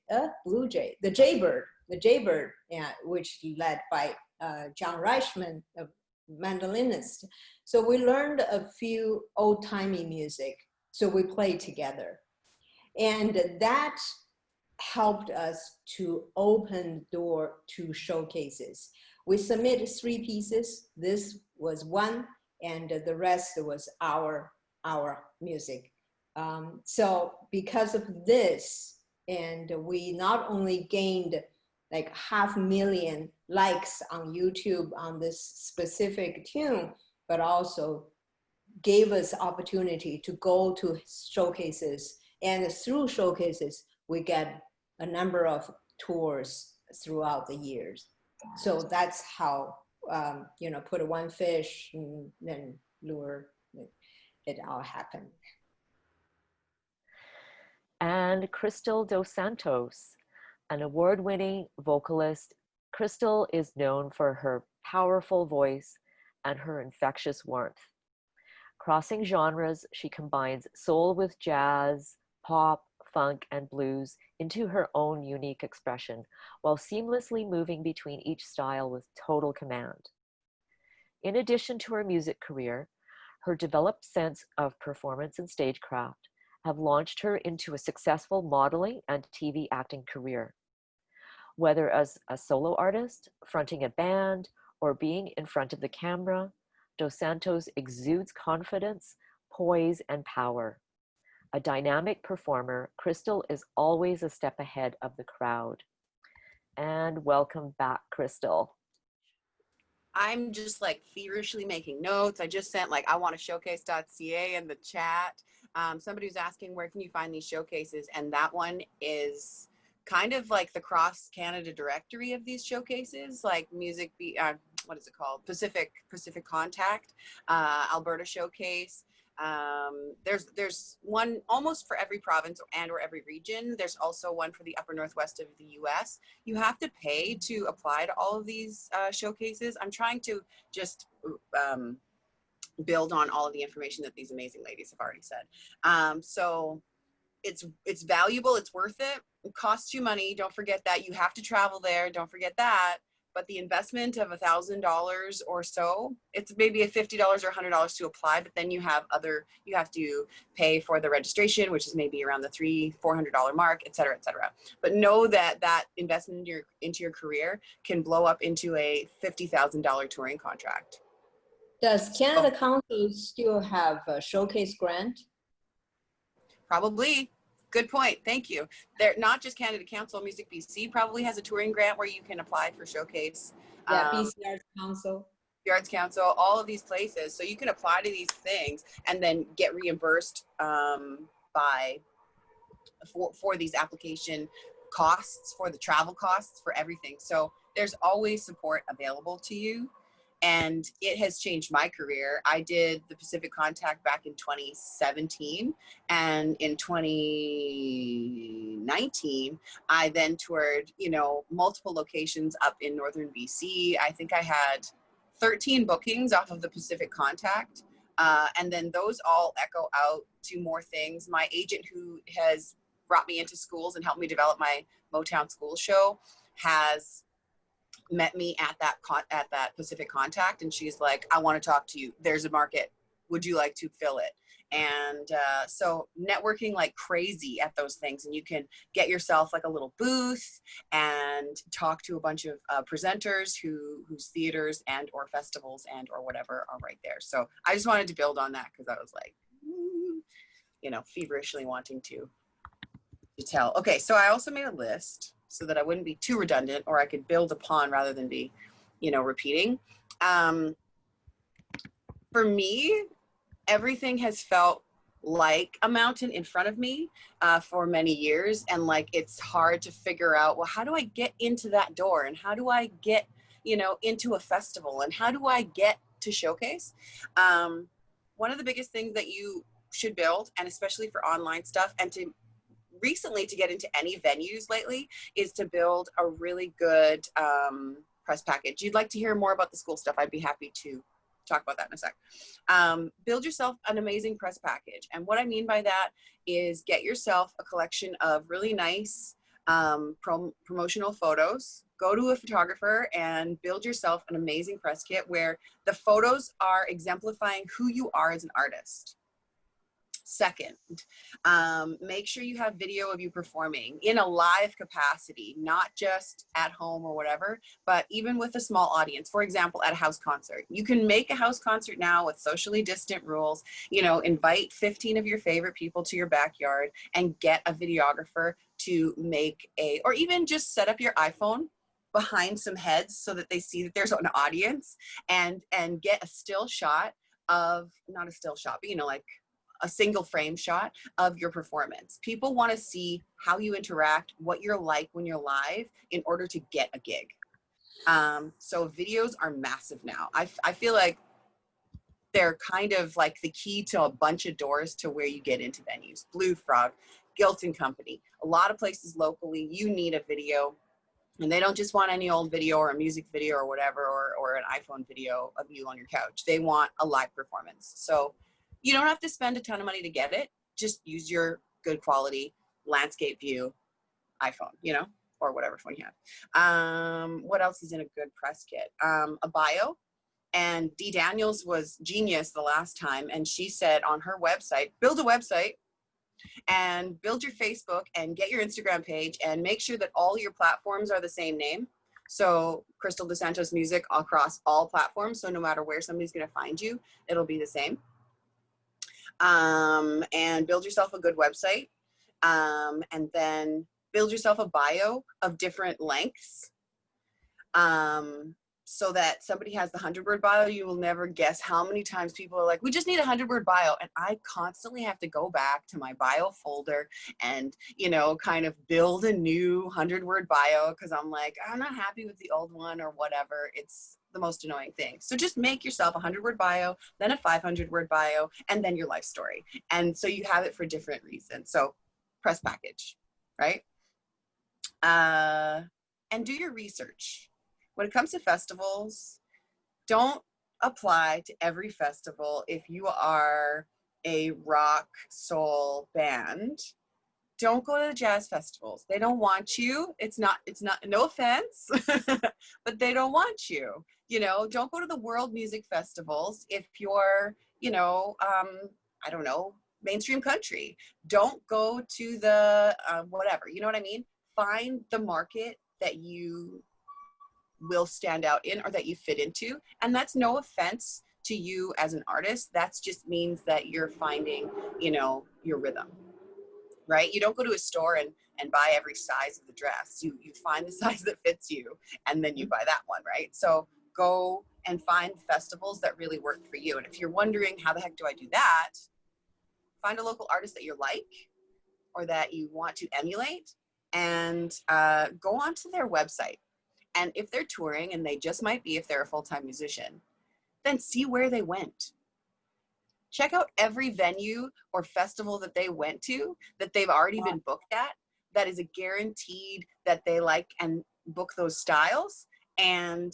the Jaybird, yeah, which led by John Reichman, a mandolinist. So we learned a few old-timey music. So we played together. And that helped us to open the door to showcases. We submitted 3 pieces. This was one, and the rest was our music. So because of this, And we not only gained like 500,000 likes on YouTube on this specific tune, but also gave us opportunity to go to showcases. And through showcases, we get a number of tours throughout the years. So that's how, you know, put one fish and then lure, it all happened. And Crystal Dos Santos, an award-winning vocalist. Crystal is known for her powerful voice and her infectious warmth. Crossing genres, she combines soul with jazz, pop, funk, and blues into her own unique expression, while seamlessly moving between each style with total command. In addition to her music career, her developed sense of performance and stagecraft have launched her into a successful modeling and TV acting career. Whether as a solo artist, fronting a band, or being in front of the camera, Dos Santos exudes confidence, poise, and power. A dynamic performer, Crystal is always a step ahead of the crowd. And welcome back, Crystal. I'm just like feverishly making notes. I just sent like I want to showcase.ca in the chat. Somebody was asking where can you find these showcases, and that one is kind of like the cross Canada directory of these showcases, like what is it called? Pacific Contact, Alberta Showcase. There's one almost for every province and or every region. There's also one for the upper northwest of the US. You have to pay to apply to all of these showcases. I'm trying to just build on all of the information that these amazing ladies have already said. So it's valuable, it's worth it. It costs you money. Don't forget that. You have to travel there. Don't forget that. But the investment of $1,000 or so, it's maybe a $50 or $100 to apply, but then you have to pay for the registration, which is maybe around the $300-400 mark, et cetera, et cetera. But know that that investment into your career can blow up into a $50,000 touring contract. Does Canada Council still have a showcase grant? Probably. Good point. Thank you. They're not just Canada Council. Music BC probably has a touring grant where you can apply for showcase. Yeah, BC Arts Council. The Arts Council, all of these places. So you can apply to these things and then get reimbursed for these application costs, for the travel costs, for everything. So there's always support available to you. And it has changed my career. I did the Pacific Contact back in 2017. And in 2019, I then toured, multiple locations up in northern BC. I think I had 13 bookings off of the Pacific Contact. And then those all echo out to more things. My agent, who has brought me into schools and helped me develop my Motown School show, has met me at that Pacific Contact, and she's like, I want to talk to you. There's a market. Would you like to fill it? And so networking like crazy at those things, and you can get yourself like a little booth and talk to a bunch of presenters whose theaters and or festivals and or whatever are right there. So I just wanted to build on that because I was like, feverishly wanting to tell. Okay, so I also made a list so that I wouldn't be too redundant, or I could build upon rather than be, repeating. For me, everything has felt like a mountain in front of me for many years. And like, it's hard to figure out, well, how do I get into that door? And how do I get, into a festival? And how do I get to showcase? One of the biggest things that you should build, and especially for online stuff, and to get into any venues lately, is to build a really good press package. You'd like to hear more about the school stuff, I'd be happy to talk about that in a sec. Build yourself an amazing press package. And what I mean by that is get yourself a collection of really nice promotional photos. Go to a photographer and build yourself an amazing press kit where the photos are exemplifying who you are as an artist. Second, make sure you have video of you performing in a live capacity, not just at home or whatever, but even with a small audience. For example, at a house concert. You can make a house concert now with socially distant rules, invite 15 of your favorite people to your backyard and get a videographer to make or even just set up your iPhone behind some heads so that they see that there's an audience, and get a still shot of, not a still shot, but like a single frame shot of your performance. People want to see how you interact, what you're like when you're live in order to get a gig. So videos are massive now. I feel like they're kind of like the key to a bunch of doors to where you get into venues. Blue Frog, Gilton Company, a lot of places locally, you need a video. And they don't just want any old video or a music video or whatever, or an iPhone video of you on your couch. They want a live performance. So you don't have to spend a ton of money to get it. Just use your good quality landscape view iPhone, or whatever phone you have. What else is in a good press kit? A bio. And Dee Daniels was genius the last time. And she said on her website, build a website and build your Facebook and get your Instagram page and make sure that all your platforms are the same name. So Crystal De Santos Music across all platforms. So no matter where somebody's going to find you, it'll be the same. And build yourself a good website. And then build yourself a bio of different lengths. So that somebody has the 100-word bio, you will never guess how many times people are like, we just need a 100-word bio. And I constantly have to go back to my bio folder and, kind of build a new 100-word bio, because I'm like, I'm not happy with the old one or whatever. It's the most annoying thing. So just make yourself a 100-word bio, then a 500-word bio, and then your life story. And so you have it for different reasons. So press package, right? And do your research. When it comes to festivals, don't apply to every festival. If you are a rock soul band, don't go to the jazz festivals. They don't want you. It's not, no offense, but they don't want you. Don't go to the world music festivals if you're, I don't know, mainstream country. Don't go to the whatever, you know what I mean? Find the market that you will stand out in or that you fit into. And that's no offense to you as an artist. That just means that you're finding, your rhythm, right? You don't go to a store and buy every size of the dress. You find the size that fits you, and then you buy that one, right? So go and find festivals that really work for you. And if you're wondering, how the heck do I do that? Find a local artist that you like or that you want to emulate, and go onto their website. And if they're touring, and they just might be if they're a full-time musician, then see where they went. Check out every venue or festival that they went to that they've already been booked at. That is a guaranteed that they like and book those styles. And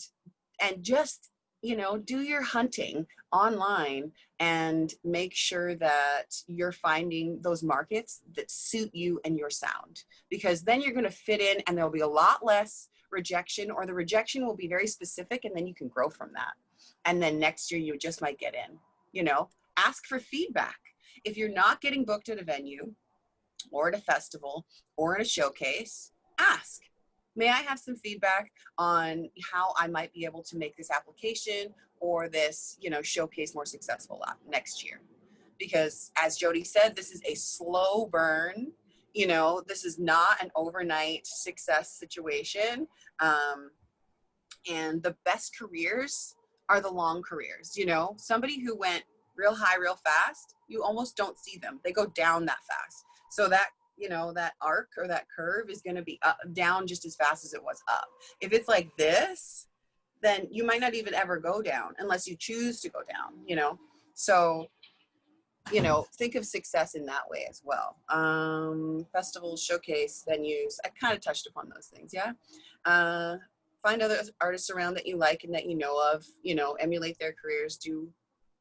just, do your hunting online and make sure that you're finding those markets that suit you and your sound. Because then you're going to fit in, and there'll be a lot less rejection, or the rejection will be very specific, and then you can grow from that. And then next year you just might get in. Ask for feedback. If you're not getting booked at a venue or at a festival or in a showcase, ask, may I have some feedback on how I might be able to make this application or this, showcase more successful next year? Because as Jody said, this is a slow burn. This is not an overnight success situation. And the best careers are the long careers. Somebody who went real high, real fast, you almost don't see them. They go down that fast. So that, that arc or that curve is going to be down just as fast as it was up. If it's like this, then you might not even ever go down unless you choose to go down, So, think of success in that way as well. Festivals, showcase, venues, I kind of touched upon those things, yeah. Find other artists around that you like and that you know of, emulate their careers, do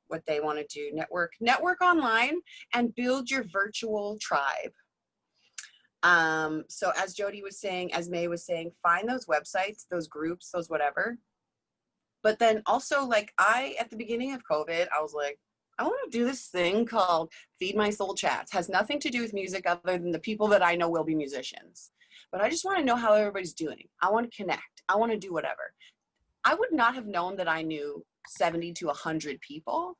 what they want to do, network online, and build your virtual tribe. So as Jody was saying, as May was saying, find those websites, those groups, those whatever. But then also, at the beginning of COVID, I was like, I want to do this thing called Feed My Soul Chats. Has nothing to do with music other than the people that I know will be musicians. But I just want to know how everybody's doing. I want to connect. I want to do whatever. I would not have known that I knew 70 to 100 people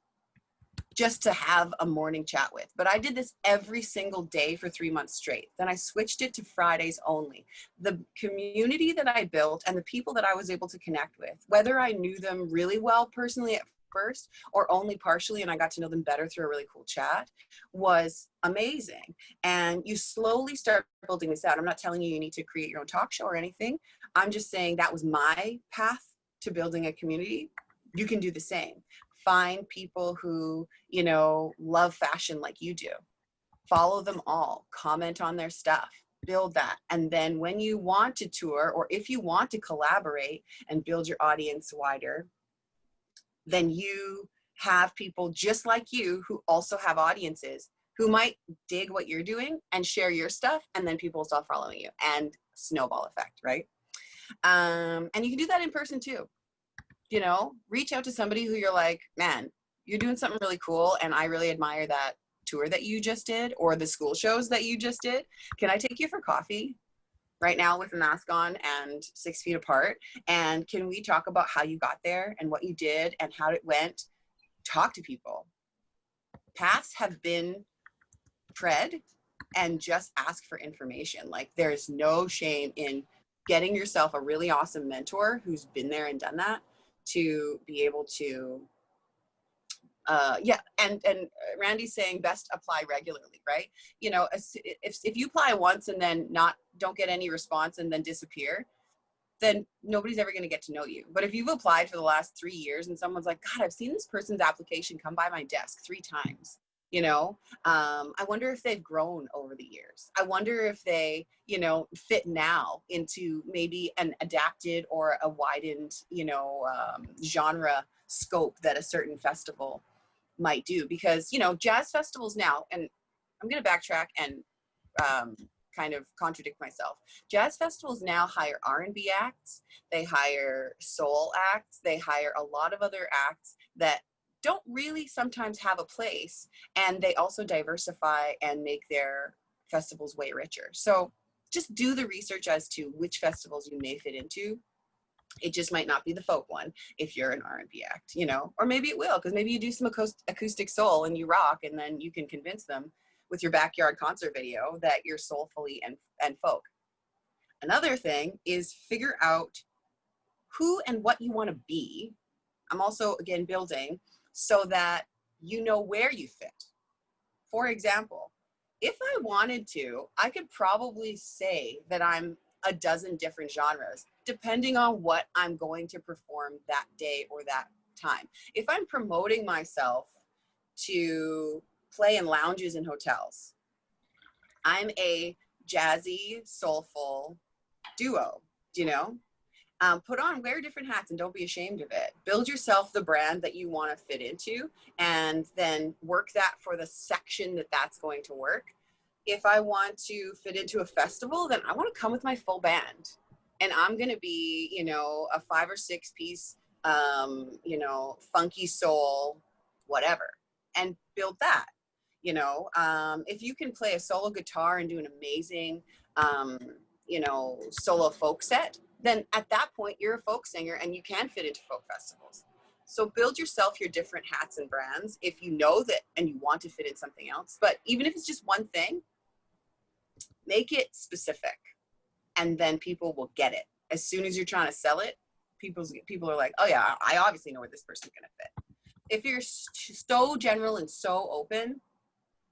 just to have a morning chat with. But I did this every single day for 3 months straight. Then I switched it to Fridays only. The community that I built and the people that I was able to connect with, whether I knew them really well personally at first or only partially and I got to know them better through a really cool chat, was amazing. And you slowly start building this out. I'm not telling you need to create your own talk show or anything. I'm just saying that was my path to building a community. You can do the same. Find people who, you know, love fashion like you do. Follow them all, comment on their stuff, build that. And then when you want to tour, or if you want to collaborate and build your audience wider, then you have people just like you who also have audiences who might dig what you're doing and share your stuff, and then people will start following you, and snowball effect, right? And you can do that in person too. You know, reach out to somebody who you're like, man, you're doing something really cool and I really admire that tour that you just did or the school shows that you just did. Can I take you for coffee right now with a mask on and 6 feet apart? And can we talk about how you got there and what you did and how it went? Talk to people. Paths have been tread and just ask for information. Like, there's no shame in getting yourself a really awesome mentor who's been there and done that, to be able to, and Randy's saying best apply regularly, right? You know, if you apply once and then don't get any response and then disappear, then nobody's ever going to get to know you. But if you've applied for the last 3 years and someone's like, God, I've seen this person's application come by my desk 3 times, you know, I wonder if they've grown over the years. I wonder if they, you know, fit now into maybe an adapted or a widened, you know, genre scope that a certain festival might do. Because, you know, jazz festivals now, and I'm going to backtrack and kind of contradict myself. Jazz festivals now hire R&B acts, they hire soul acts, they hire a lot of other acts that don't really sometimes have a place, and they also diversify and make their festivals way richer. So just do the research as to which festivals you may fit into. It just might not be the folk one if you're an R&B act, you know, or maybe it will, because maybe you do some acoustic soul and you rock, and then you can convince them with your backyard concert video that you're soulfully and folk. Another thing is figure out who and what you want to be. I'm also, again, building so that you know where you fit. For example, if I wanted to, I could probably say that I'm a dozen different genres, depending on what I'm going to perform that day or that time. If I'm promoting myself to play in lounges and hotels, I'm a jazzy, soulful duo, you know? Wear different hats and don't be ashamed of it. Build yourself the brand that you want to fit into, and then work that for the section that's going to work. If I want to fit into a festival, then I want to come with my full band, and I'm going to be, you know, a 5 or 6 piece, you know, funky soul, whatever, and build that. You know, if you can play a solo guitar and do an amazing, you know, solo folk set, then at that point you're a folk singer and you can fit into folk festivals. So build yourself your different hats and brands if you know that and you want to fit in something else. But even if it's just one thing, make it specific, and then people will get it. As soon as you're trying to sell it, people are like, oh yeah, I obviously know where this person's gonna fit. If you're so general and so open,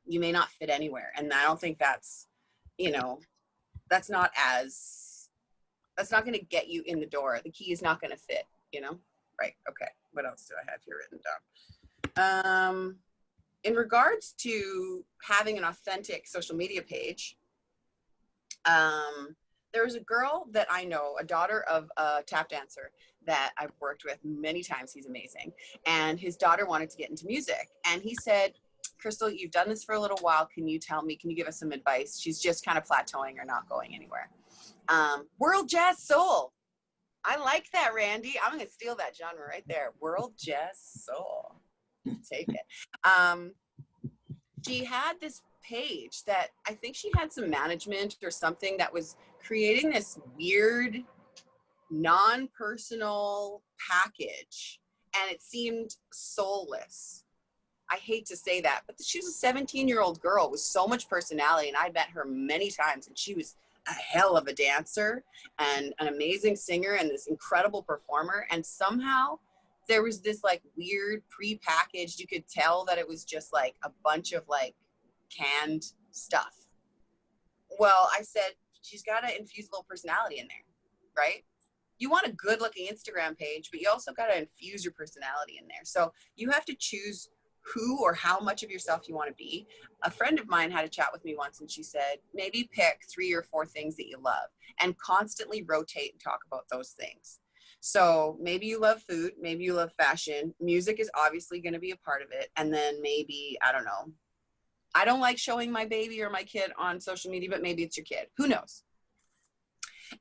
you may not fit anywhere. And I don't think that's, you know, that's not going to get you in the door. The key is not going to fit, you know? Right. Okay. What else do I have here written down? In regards to having an authentic social media page, there was a girl that I know, a daughter of a tap dancer that I've worked with many times. He's amazing. And his daughter wanted to get into music. And he said, Crystal, you've done this for a little while. Can you give us some advice? She's just kind of plateauing or not going anywhere. World jazz soul. I like that, Randy. I'm going to steal that genre right there. World jazz soul. Take it. She had this page that I think she had some management or something that was creating this weird non-personal package, and it seemed soulless. I hate to say that, but she was a 17-year-old girl with so much personality, and I'd met her many times, and she was a hell of a dancer and an amazing singer and this incredible performer. And somehow there was this like weird pre-packaged, you could tell that it was just like a bunch of like canned stuff. Well, I said, she's got to infuse a little personality in there, right? You want a good looking Instagram page, but you also got to infuse your personality in there. So you have to choose who or how much of yourself you want to be. A friend of mine had a chat with me once, and she said, maybe pick 3 or 4 things that you love and constantly rotate and talk about those things. So maybe you love food, maybe you love fashion. Music is obviously going to be a part of it. And then maybe, I don't know, I don't like showing my baby or my kid on social media, but maybe it's your kid. Who knows?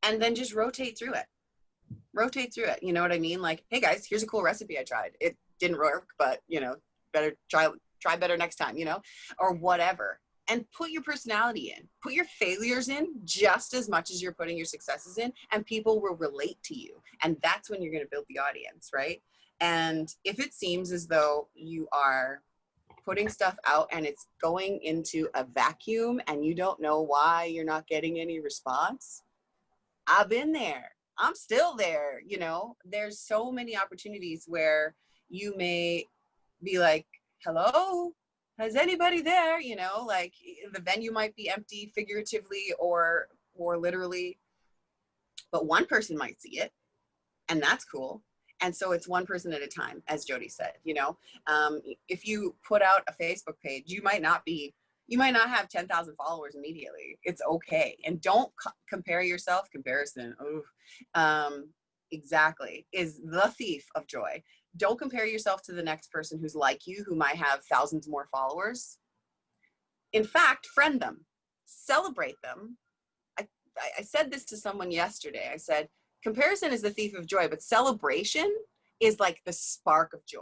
And then just rotate through it. Rotate through it. You know what I mean? Like, hey guys, here's a cool recipe I tried. It didn't work, but you know, better try better next time, you know, or whatever. And put your personality in, put your failures in just as much as you're putting your successes in, and people will relate to you. And that's when you're going to build the audience, right? And if it seems as though you are putting stuff out and it's going into a vacuum and you don't know why you're not getting any response, I've been there. I'm still there. You know, there's so many opportunities where you may be like, hello, is anybody there? You know, like the venue might be empty figuratively or literally, but one person might see it, and that's cool. And so it's one person at a time, as Jody said. You know, if you put out a Facebook page, you might not have 10,000 followers immediately. It's okay. And don't compare yourself. Comparison, exactly, is the thief of joy. Don't compare yourself to the next person who's like you, who might have thousands more followers. In fact, friend them, celebrate them. I said this to someone yesterday. I said, comparison is the thief of joy, but celebration is like the spark of joy.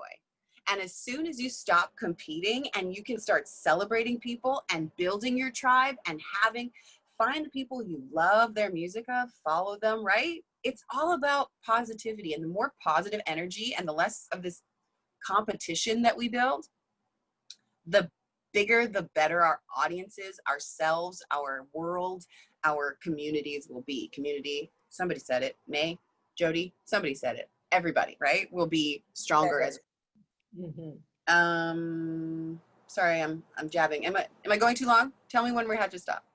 And as soon as you stop competing and you can start celebrating people and building your tribe and find the people you love their music of, follow them, right? It's all about positivity, and the more positive energy and the less of this competition that we build, the bigger, the better our audiences, ourselves, our world, our communities will be. Community, somebody said it, May, Jody, somebody said it. Everybody, right? Will be stronger as. Mm-hmm. Sorry, I'm jabbing. Am I going too long? Tell me when we have to stop.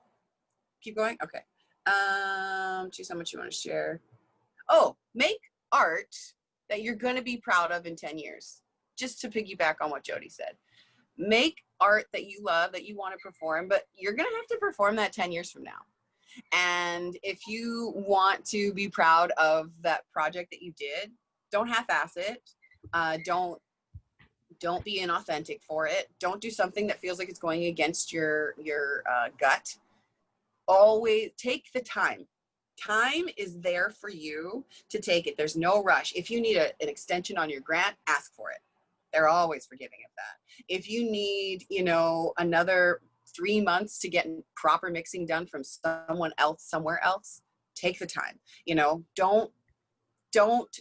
Keep going? Okay. Choose how much you want to share. Oh, make art that you're going to be proud of in 10 years. Just to piggyback on what Jody said. Make art that you love, that you want to perform, but you're going to have to perform that 10 years from now. And if you want to be proud of that project that you did, don't half-ass it. Don't be inauthentic for it. Don't do something that feels like it's going against your gut. Always take the time. Time is there for you to take it. There's no rush. If you need an extension on your grant, ask for it. They're always forgiving of that. If you need, you know, another 3 months to get proper mixing done from someone else somewhere else, take the time. You know, don't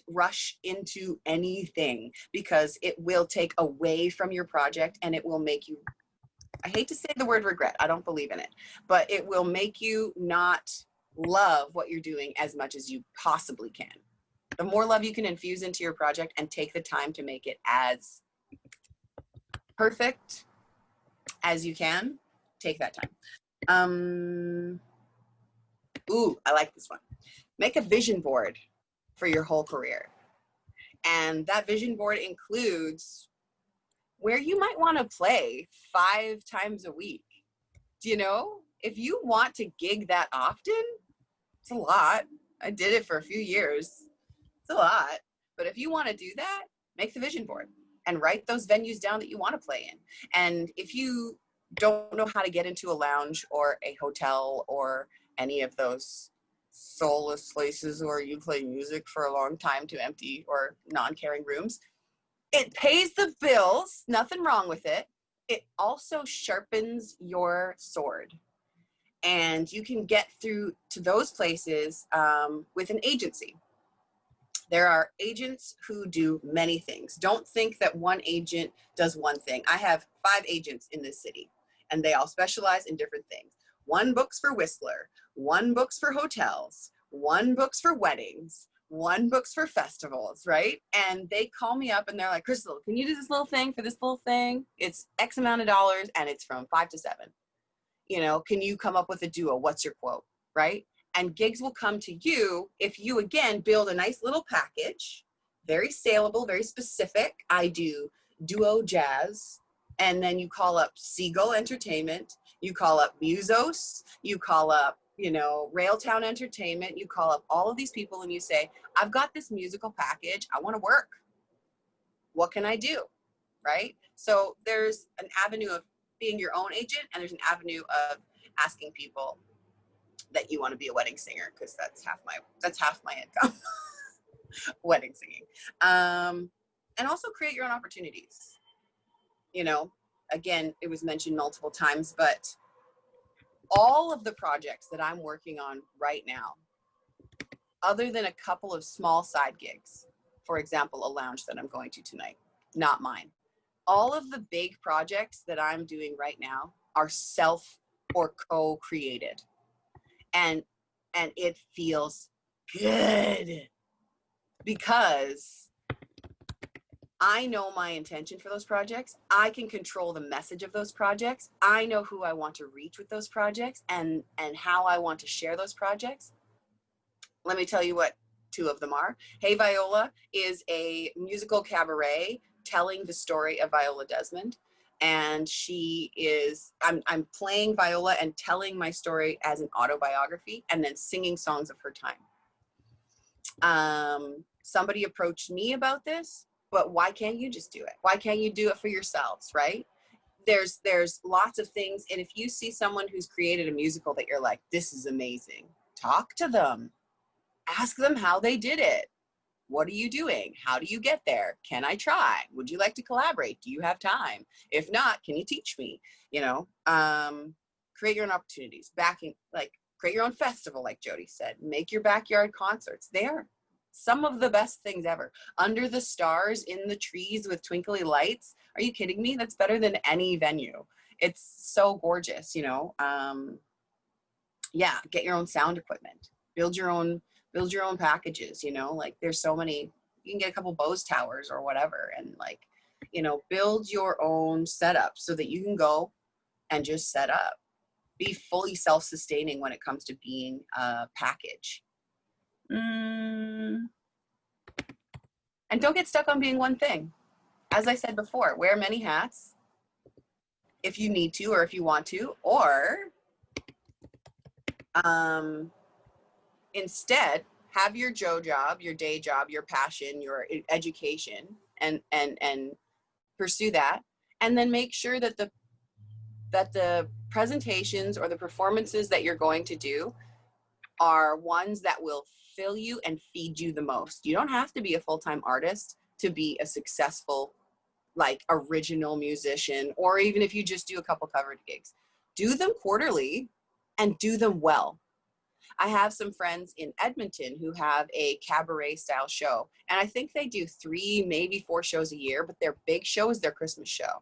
rush into anything, because it will take away from your project and it will make you, I hate to say the word regret, I don't believe in it, but it will make you not love what you're doing as much as you possibly can. The more love you can infuse into your project and take the time to make it as perfect as you can, take that time. Ooh, I like this one. Make a vision board for your whole career. And that vision board includes where you might want to play 5 times a week. Do you know? If you want to gig that often, it's a lot. I did it for a few years. It's a lot. But if you want to do that, make the vision board and write those venues down that you want to play in. And if you don't know how to get into a lounge or a hotel or any of those soulless places where you play music for a long time to empty or non-caring rooms, it pays the bills, nothing wrong with it. It also sharpens your sword. And you can get through to those places with an agency. There are agents who do many things. Don't think that one agent does one thing. I have 5 agents in this city, and they all specialize in different things. One books for Whistler, one books for hotels, one books for weddings, one books for festivals, right? And they call me up and they're like, Crystal, can you do this little thing for this little thing? It's X amount of dollars and it's from 5 to 7. You know, can you come up with a duo? What's your quote, right? And gigs will come to you if you, again, build a nice little package, very saleable, very specific. I do duo jazz, and then you call up Seagull Entertainment, you call up Musos, you call up, you know, Railtown Entertainment, you call up all of these people and you say, I've got this musical package, I want to work. What can I do, right? So there's an avenue of being your own agent, and there's an avenue of asking people that you want to be a wedding singer, because that's half my income. Wedding singing. And also create your own opportunities. You know, again, it was mentioned multiple times, but all of the projects that I'm working on right now, other than a couple of small side gigs, for example, a lounge that I'm going to tonight, not mine. All of the big projects that I'm doing right now are self or co-created. And it feels good because I know my intention for those projects. I can control the message of those projects. I know who I want to reach with those projects and how I want to share those projects. Let me tell you what 2 of them are. Hey Viola is a musical cabaret telling the story of Viola Desmond. And she is, I'm playing Viola and telling my story as an autobiography and then singing songs of her time. Somebody approached me about this, but why can't you just do it? Why can't you do it for yourselves, right? There's lots of things. And if you see someone who's created a musical that you're like, this is amazing, talk to them. Ask them how they did it. What are you doing? How do you get there? Can I try? Would you like to collaborate? Do you have time? If not, can you teach me? You know, create your own opportunities. Create your own festival, like Jody said. Make your backyard concerts. They are some of the best things ever. Under the stars, in the trees with twinkly lights. Are you kidding me? That's better than any venue. It's so gorgeous, you know. Yeah, get your own sound equipment. Build your own packages, you know, like there's so many, you can get a couple Bose towers or whatever, and like, you know, build your own setup so that you can go and just set up. Be fully self-sustaining when it comes to being a package. And don't get stuck on being one thing. As I said before, wear many hats if you need to or if you want to, or instead, have your job, your day job, your passion, your education, and pursue that, and then make sure that the presentations or the performances that you're going to do are ones that will fill you and feed you the most. You don't have to be a full-time artist to be a successful, like, original musician, or even if you just do a couple cover gigs. Do them quarterly and do them well. I have some friends in Edmonton who have a cabaret style show, and I think they do 3, maybe 4 shows a year, but their big show is their Christmas show.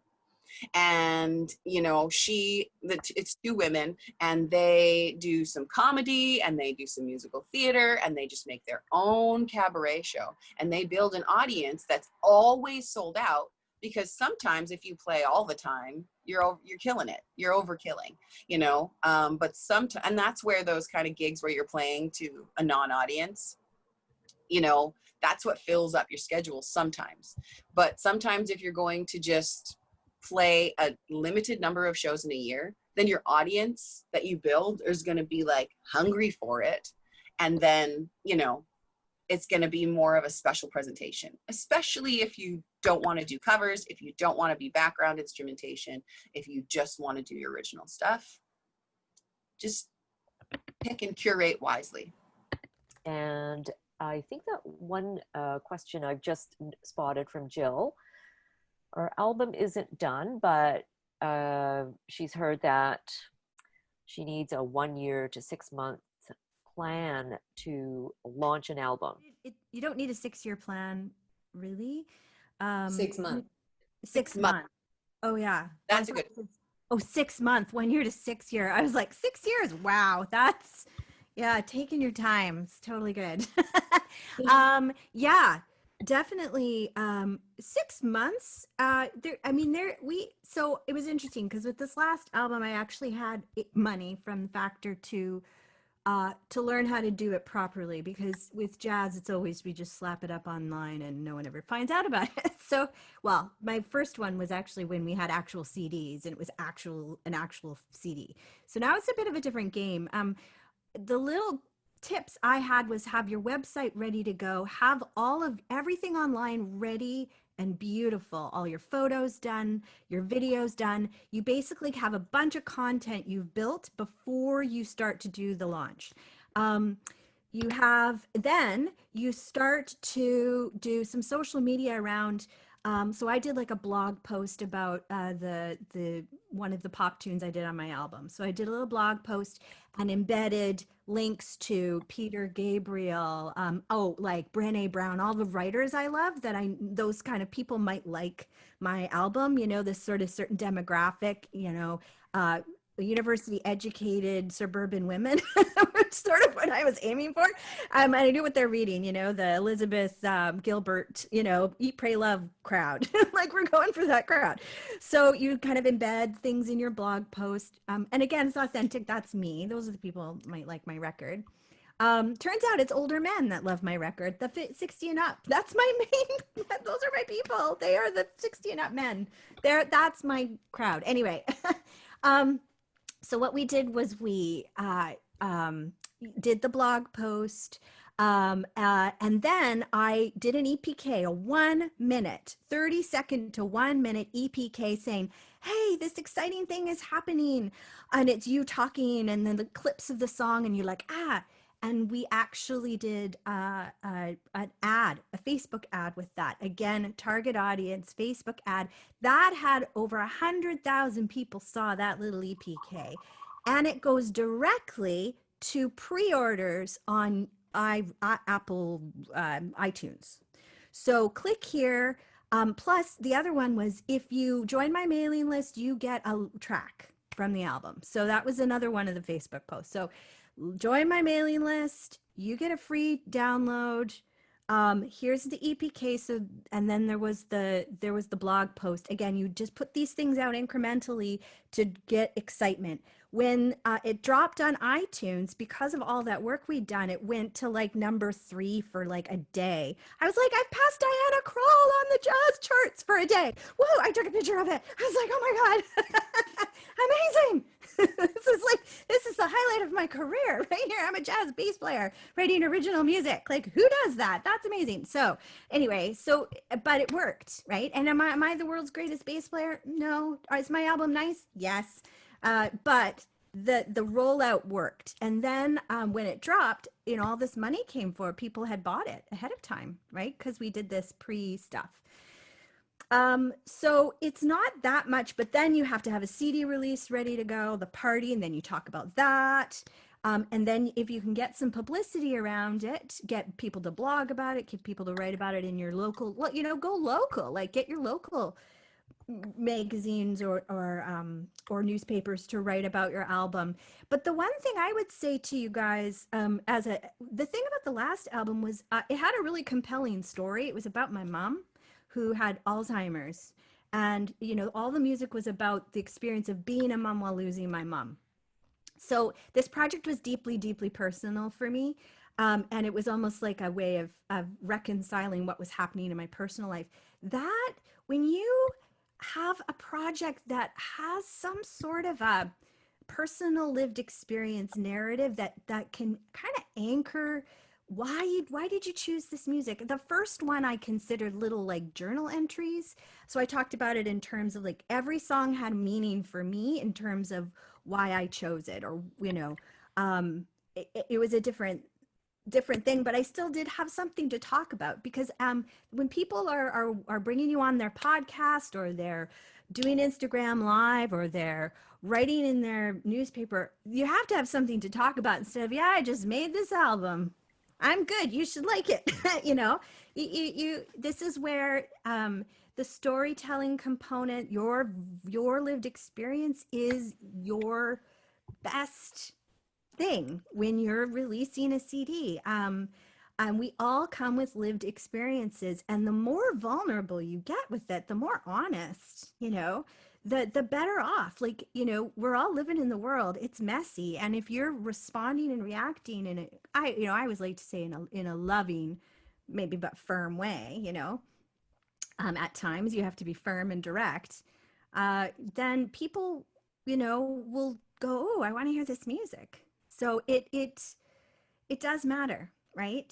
And, you know, it's 2 women, and they do some comedy and they do some musical theater, and they just make their own cabaret show, and they build an audience that's always sold out, because sometimes if you play all the time, you're killing it. You're overkilling, you know, but sometimes, and that's where those kind of gigs where you're playing to a non-audience, you know, that's what fills up your schedule sometimes. But sometimes if you're going to just play a limited number of shows in a year, then your audience that you build is going to be like hungry for it. And then, you know, it's going to be more of a special presentation, especially if you don't want to do covers, if you don't want to be background instrumentation, if you just want to do your original stuff. Just pick and curate wisely. And I think that one question I've just spotted from Jill, our album isn't done, but she's heard that she needs a 1 year to 6 month plan to launch an album? You don't need a 6-year plan, really. 6 months. 6 months. Oh yeah. Oh, I That's a thought good. it was, oh, 6 month, 1 year to 6 year. I was like, 6 years. Wow. That's, yeah, taking your time. It's totally good. Yeah, definitely. 6 months. There, I mean, so it was interesting because with this last album, I actually had money from Factor to learn how to do it properly, because with jazz it's always we just slap it up online and no one ever finds out about it. So, well, my first one was actually when we had actual CDs and it was an actual CD. So now it's a bit of a different game. The little tips I had was have your website ready to go, have all of everything online ready and beautiful, all your photos done, your videos done. You basically have a bunch of content you've built before you start to do the launch. Then you start to do some social media around. So I did like a blog post about the one of the pop tunes I did on my album. So I did a little blog post and embedded links to Peter Gabriel, like Brené Brown, all the writers I love those kind of people might like my album, this sort of certain demographic, university educated suburban women, which sort of what I was aiming for. And I knew what they're reading, the Elizabeth Gilbert, Eat, Pray, Love crowd. Like we're going for that crowd. So you kind of embed things in your blog post. And again, it's authentic. That's me. Those are the people who might like my record. Turns out it's older men that love my record, the 60 and up. That's my main, those are my people. They are the 60 and up men. That's my crowd. Anyway, so what we did was we did the blog post, and then I did an EPK, a 1 minute, 30-second to 1 minute EPK saying, hey, this exciting thing is happening. And it's you talking and then the clips of the song and you're like, and we actually did an ad, a Facebook ad with that. Again, target audience, Facebook ad. That had over 100,000 people saw that little EPK. And it goes directly to pre-orders on Apple iTunes. So click here. Plus, the other one was if you join my mailing list, you get a track from the album. So that was another one of the Facebook posts. So join my mailing list, you get a free download. Here's the EPK. So, and then there was the blog post. Again, you just put these things out incrementally to get excitement. When it dropped on iTunes, because of all that work we'd done, it went to like number 3 for like a day. I was like, I've passed Diana Krall on the jazz charts for a day. Whoa, I took a picture of it. I was like, oh my God, amazing. This is the highlight of my career right here. I'm a jazz bass player writing original music. Like, who does that? That's amazing. So anyway, but it worked, right? And am I the world's greatest bass player? No. Is my album nice? Yes. But the rollout worked. And then when it dropped, all this money came for it. People had bought it ahead of time, right? Because we did this pre-stuff. So it's not that much, but then you have to have a CD release ready to go, the party, and then you talk about that. And then if you can get some publicity around it, get people to blog about it, get people to write about it in your local, go local, like get your local magazines or newspapers to write about your album. But the one thing I would say to you guys, the thing about the last album was it had a really compelling story. It was about my mom who had Alzheimer's, and all the music was about the experience of being a mom while losing my mom. So this project was deeply, deeply personal for me. And it was almost like a way of reconciling what was happening in my personal life. That when you have a project that has some sort of a personal lived experience narrative that can kind of anchor why did you choose this music? The first one I considered little like journal entries. So I talked about it in terms of like every song had meaning for me in terms of why I chose it, or it was a different thing, but I still did have something to talk about, because when people are bringing you on their podcast, or they're doing Instagram live, or they're writing in their newspaper, you have to have something to talk about instead of, yeah, I just made this album. I'm good. You should like it. You know, this is where the storytelling component, your lived experience is your best thing when you're releasing a CD. We all come with lived experiences, and the more vulnerable you get with it, the more honest, you know, the better off. Like, you know, we're all living in the world. It's messy, and if you're responding and reacting in I always like to say in a loving, maybe but firm way, you know. At times you have to be firm and direct. Then people, you know, will go, oh, I want to hear this music. So it does matter, right?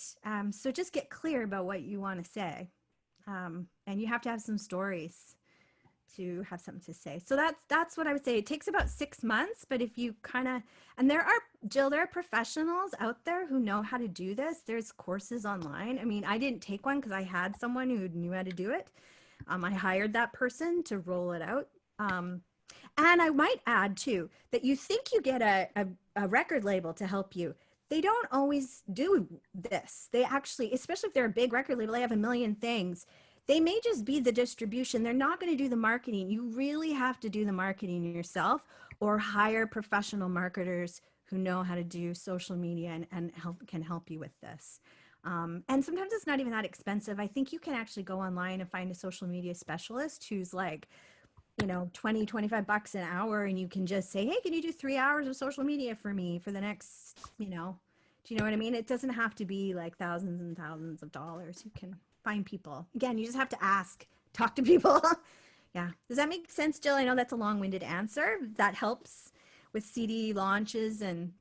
So just get clear about what you want to say, and you have to have some stories to have something to say. So that's what I would say. It takes about 6 months, but if you kind of, and Jill, there are professionals out there who know how to do this. There's courses online. I mean, I didn't take one because I had someone who knew how to do it. I hired that person to roll it out. And I might add too that you think you get a record label to help you. They don't always do this. They actually, especially if they're a big record label, they have a million things. They may just be the distribution. They're not going to do the marketing. You really have to do the marketing yourself, or hire professional marketers who know how to do social media and can help you with this. And sometimes it's not even that expensive. I think you can actually go online and find a social media specialist who's like, you know, 20, 25 bucks an hour. And you can just say, hey, can you do 3 hours of social media for me for the next, you know, do you know what I mean? It doesn't have to be like thousands and thousands of dollars. You can find people. Again, you just have to ask, talk to people. Yeah. Does that make sense, Jill? I know that's a long-winded answer. That helps with CD launches, and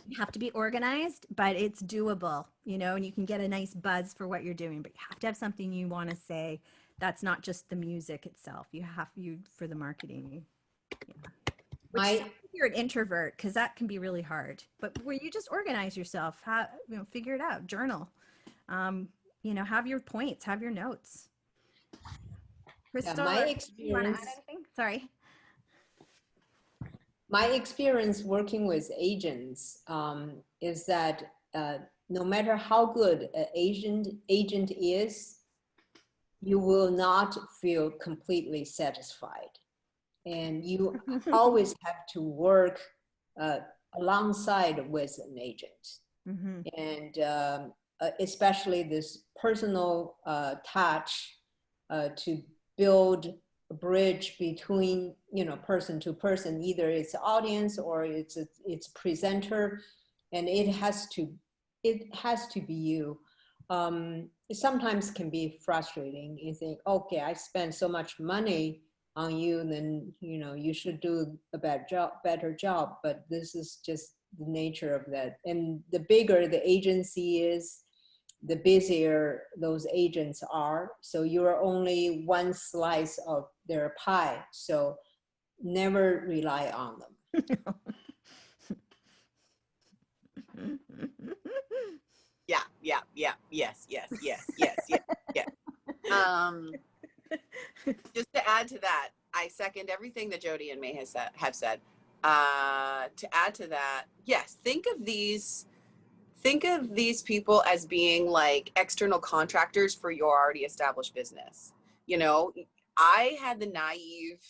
you have to be organized, but it's doable, you know, and you can get a nice buzz for what you're doing, but you have to have something you want to say. That's not just the music itself. You have for the marketing. Yeah. Which My sounds like you're an introvert, because that can be really hard. But where you just organize yourself, figure it out, journal. You know, have your points, have your notes. Crystal, my do you want to experience add anything? Sorry. my experience working with agents is that no matter how good an agent is, you will not feel completely satisfied. And you always have to work alongside with an agent. Mm-hmm. And especially this personal touch to build a bridge between, you know, person to person, either it's audience or it's presenter, and it has to be you. It sometimes can be frustrating. You think, okay, I spend so much money on you, then, you know, you should do a better job. But this is just the nature of that. And the bigger the agency is, the busier those agents are. So you're only one slice of their pie. So never rely on them. Yeah, yeah, yeah, yes, yes, yes, yes, yes, yes. Just to add to that, I second everything that Jody and May have said. To add to that, yes, think of these people as being like external contractors for your already established business. You know, I had the naive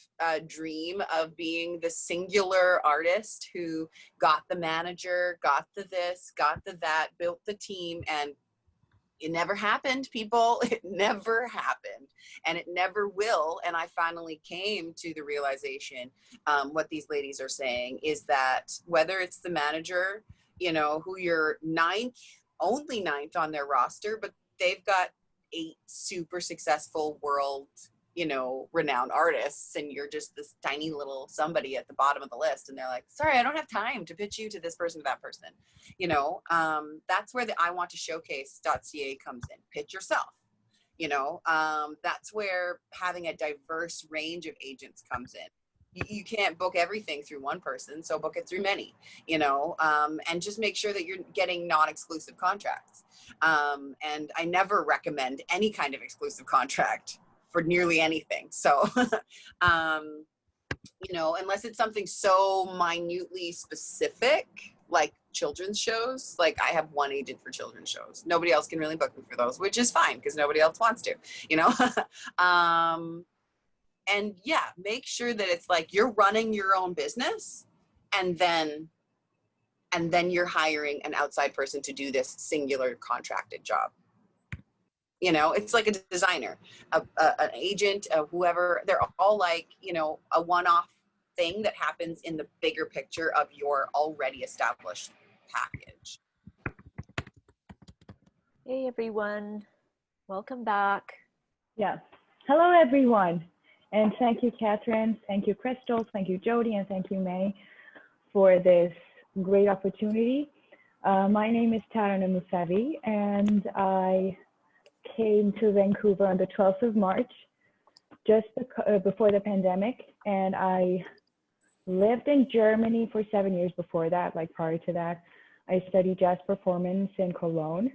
dream of being the singular artist who got the manager, got the this, got the that, built the team, and it never happened, people. It never happened, and it never will. And I finally came to the realization, what these ladies are saying is that whether it's the manager, you know, who you're only ninth on their roster, but they've got 8 super successful world, you know, renowned artists, and you're just this tiny little somebody at the bottom of the list, and they're like, sorry, I don't have time to pitch you to this person, to that person. You know, that's where the I want to showcase.ca comes in. Pitch yourself. You know, that's where having a diverse range of agents comes in. You can't book everything through one person, so book it through many, you know, and just make sure that you're getting non-exclusive contracts. And I never recommend any kind of exclusive contract for nearly anything. So you know, unless it's something so minutely specific, like children's shows. Like I have one agent for children's shows. Nobody else can really book me for those, which is fine because nobody else wants to, you know. And yeah, make sure that it's like you're running your own business, and then you're hiring an outside person to do this singular contracted job. You know, it's like a designer, an agent, whoever. They're all like, you know, a one-off thing that happens in the bigger picture of your already established package. Hey everyone, welcome back. Yes. Hello, everyone. And thank you, Catherine. Thank you, Crystal. Thank you, Jody. And thank you, May, for this great opportunity. My name is Tarana Musavi, and I came to Vancouver on the 12th of March, just before the pandemic. And I lived in Germany for 7 years before that. Like prior to that, I studied jazz performance in Cologne.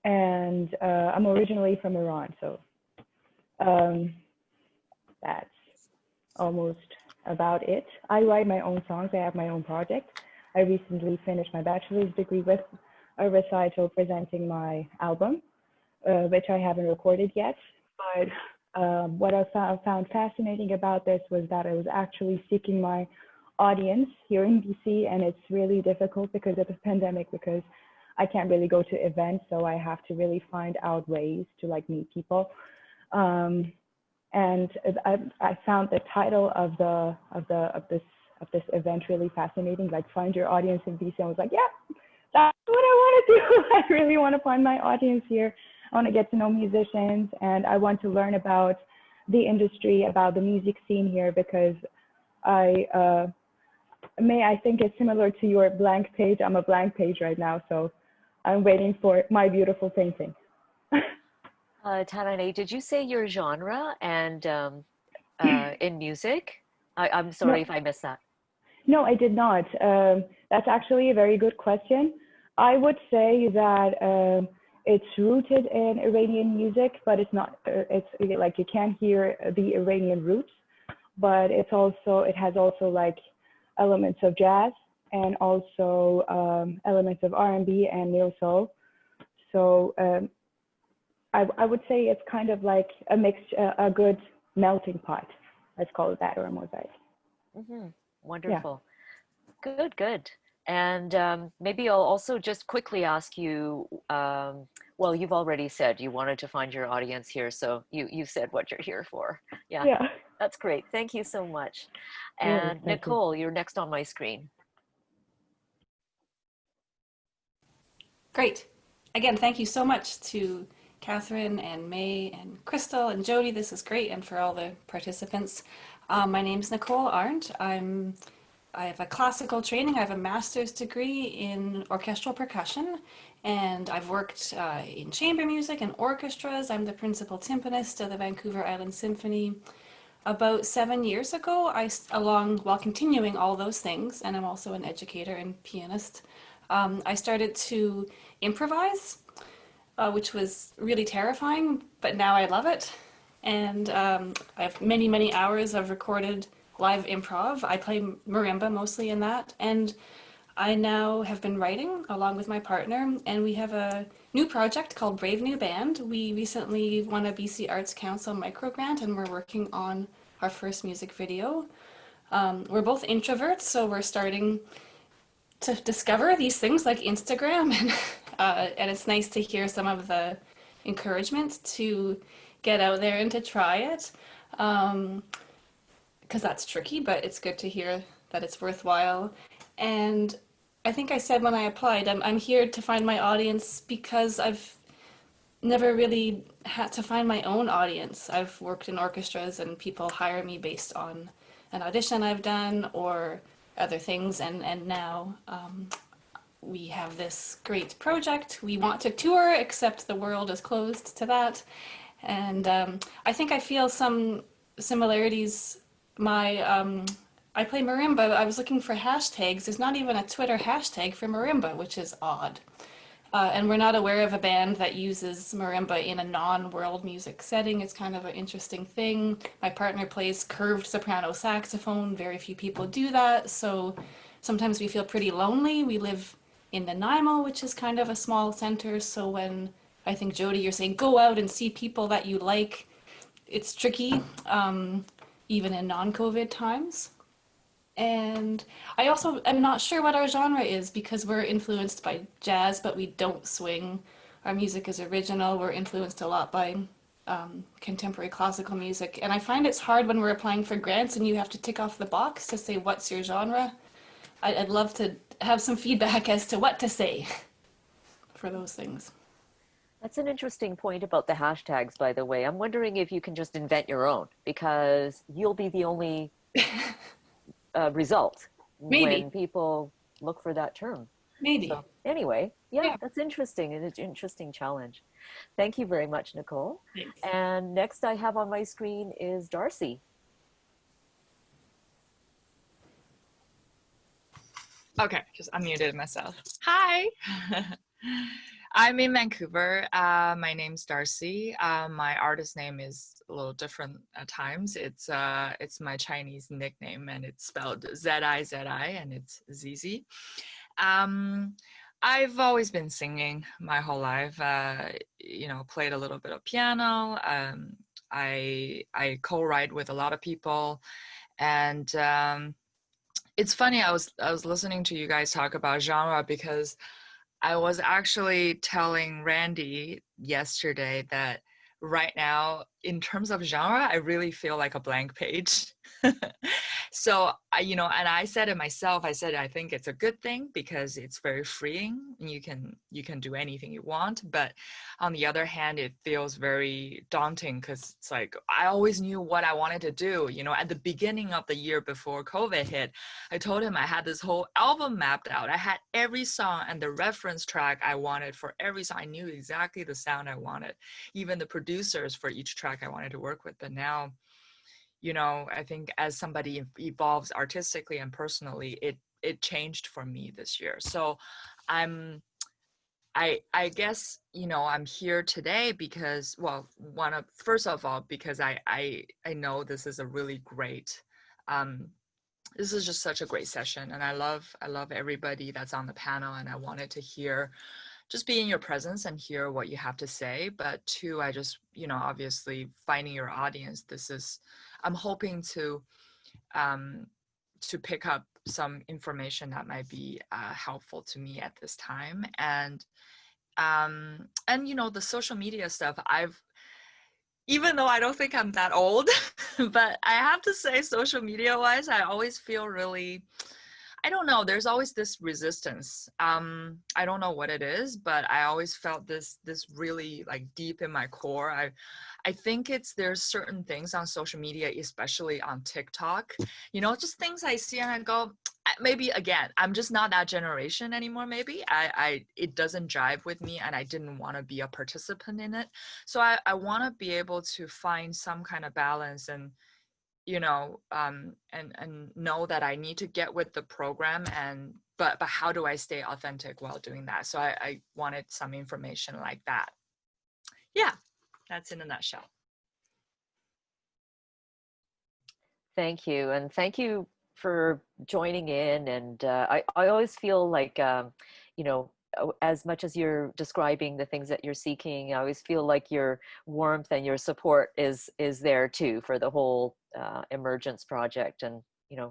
And I'm originally from Iran, so that's almost about it. I write my own songs. I have my own project. I recently finished my bachelor's degree with a recital presenting my album, which I haven't recorded yet. But what I found fascinating about this was that I was actually seeking my audience here in BC, and it's really difficult because of the pandemic, because I can't really go to events, so I have to really find out ways to like meet people. And I found the title of this event really fascinating, like find your audience in BC. I was like, yeah, that's what I want to do. I really want to find my audience here. I want to get to know musicians, and I want to learn about the industry, about the music scene here, because I think it's similar to your blank page. I'm a blank page right now, so I'm waiting for my beautiful painting. Tarane, did you say your genre and in music? I'm No, sorry if I missed that. no, I did not. That's actually a very good question. I would say that it's rooted in Iranian music, but it's not. It's like you can hear the Iranian roots, but it has also like elements of jazz and also elements of R&B and neo soul. So I would say it's kind of like a mixture, a good melting pot. Let's call it that, or a mosaic. Mm-hmm. Yeah. Wonderful. Good, good. And maybe I'll also just quickly ask you, well, you've already said you wanted to find your audience here, so you said what you're here for. Yeah, Yeah. that's great. Thank you so much. Yes, And thank you. Nicole, you're next on my screen. Great. Again, thank you so much to Catherine and May and Crystal and Jody. This is great, and for all the participants. My name is Nicole Arndt. I have a classical training. I have a master's degree in orchestral percussion, and I've worked in chamber music and orchestras. I'm the principal timpanist of the Vancouver Island Symphony. About 7 years ago, while continuing all those things, and I'm also an educator and pianist, I started to improvise, which was really terrifying, but now I love it. And I have many, many hours of recorded live improv. I play marimba mostly in that. And I now have been writing along with my partner, and we have a new project called Brave New Band. We recently won a BC Arts Council micro grant, and we're working on our first music video. We're both introverts, so we're starting to discover these things like Instagram, and it's nice to hear some of the encouragement to get out there and to try it, because that's tricky, but it's good to hear that it's worthwhile. And I think I said when I applied, I'm here to find my audience because I've never really had to find my own audience. I've worked in orchestras and people hire me based on an audition I've done or other things, and now we have this great project. We want to tour, except the world is closed to that. And I think I feel some similarities. I play marimba. I was looking for hashtags. There's not even a Twitter hashtag for marimba, which is odd. And we're not aware of a band that uses marimba in a non-world music setting. It's kind of an interesting thing. My partner plays curved soprano saxophone. Very few people do that. So sometimes we feel pretty lonely. We live in Nanaimo, which is kind of a small center. So when I think, Jody, you're saying go out and see people that you like, it's tricky, even in non-COVID times. And I also am not sure what our genre is because we're influenced by jazz, but we don't swing. Our music is original. We're influenced a lot by contemporary classical music. And I find it's hard when we're applying for grants and you have to tick off the box to say what's your genre. I'd love to have some feedback as to what to say for those things. That's an interesting point about the hashtags, by the way. I'm wondering if you can just invent your own, because you'll be the only result Maybe, when people look for that term. maybe. So anyway, yeah, Yeah, that's interesting. And it's an interesting challenge. Thank you very much, Nicole. thanks. And next I have on my screen is Darcy. Okay, just unmuted myself. Hi. I'm in Vancouver. My name's Darcy. My artist name is a little different at times. It's my Chinese nickname, and it's spelled Z-I-Z-I, and it's Zizi. I've always been singing my whole life. Played a little bit of piano. I co-write with a lot of people, and it's funny. I was listening to you guys talk about genre because I was actually telling Randy yesterday that right now, in terms of genre, I really feel like a blank page. So and I said it myself. I said I think it's a good thing because it's very freeing. And you can do anything you want. But on the other hand, it feels very daunting because it's like I always knew what I wanted to do. At the beginning of the year before COVID hit, I told him I had this whole album mapped out. I had every song and the reference track I wanted for every song. I knew exactly the sound I wanted, even the producers for each track I wanted to work with. But now, I think as somebody evolves artistically and personally, it changed for me this year. So I guess, I'm here today because, well, first of all, because I know this is a really great, this is just such a great session, and I love everybody that's on the panel, and I wanted to just be in your presence and hear what you have to say. But two, I just, obviously finding your audience, I'm hoping to pick up some information that might be helpful to me at this time. And the social media stuff, even though I don't think I'm that old, but I have to say, social media wise, I always feel really, I don't know, there's always this resistance. I don't know what it is, but I always felt this really like deep in my core. I think there's certain things on social media, especially on TikTok, just things I see and I go, maybe again, I'm just not that generation anymore. Maybe it doesn't jive with me, and I didn't want to be a participant in it. So I want to be able to find some kind of balance and, and know that I need to get with the program, but how do I stay authentic while doing that? So I wanted some information like that. Yeah, that's in a nutshell. Thank you. And thank you for joining in. And I always feel like, as much as you're describing the things that you're seeking, I always feel like your warmth and your support is there too for the whole Emergence project. And,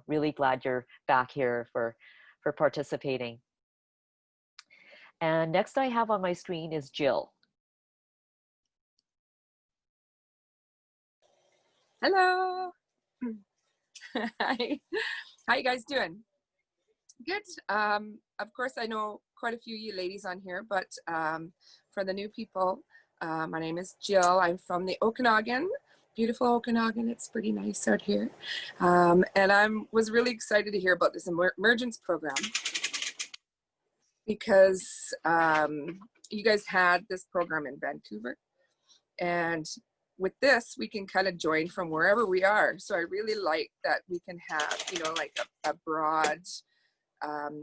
really glad you're back here for participating. And next I have on my screen is Jill. Hello. Hi. How you guys doing? Good. Of course, I know quite a few of you ladies on here, but for the new people, my name is Jill. I'm from the Okanagan, beautiful Okanagan. It's pretty nice out here. And I was really excited to hear about this Emergence program because you guys had this program in Vancouver. And with this, we can kind of join from wherever we are. So I really like that we can have, like a broad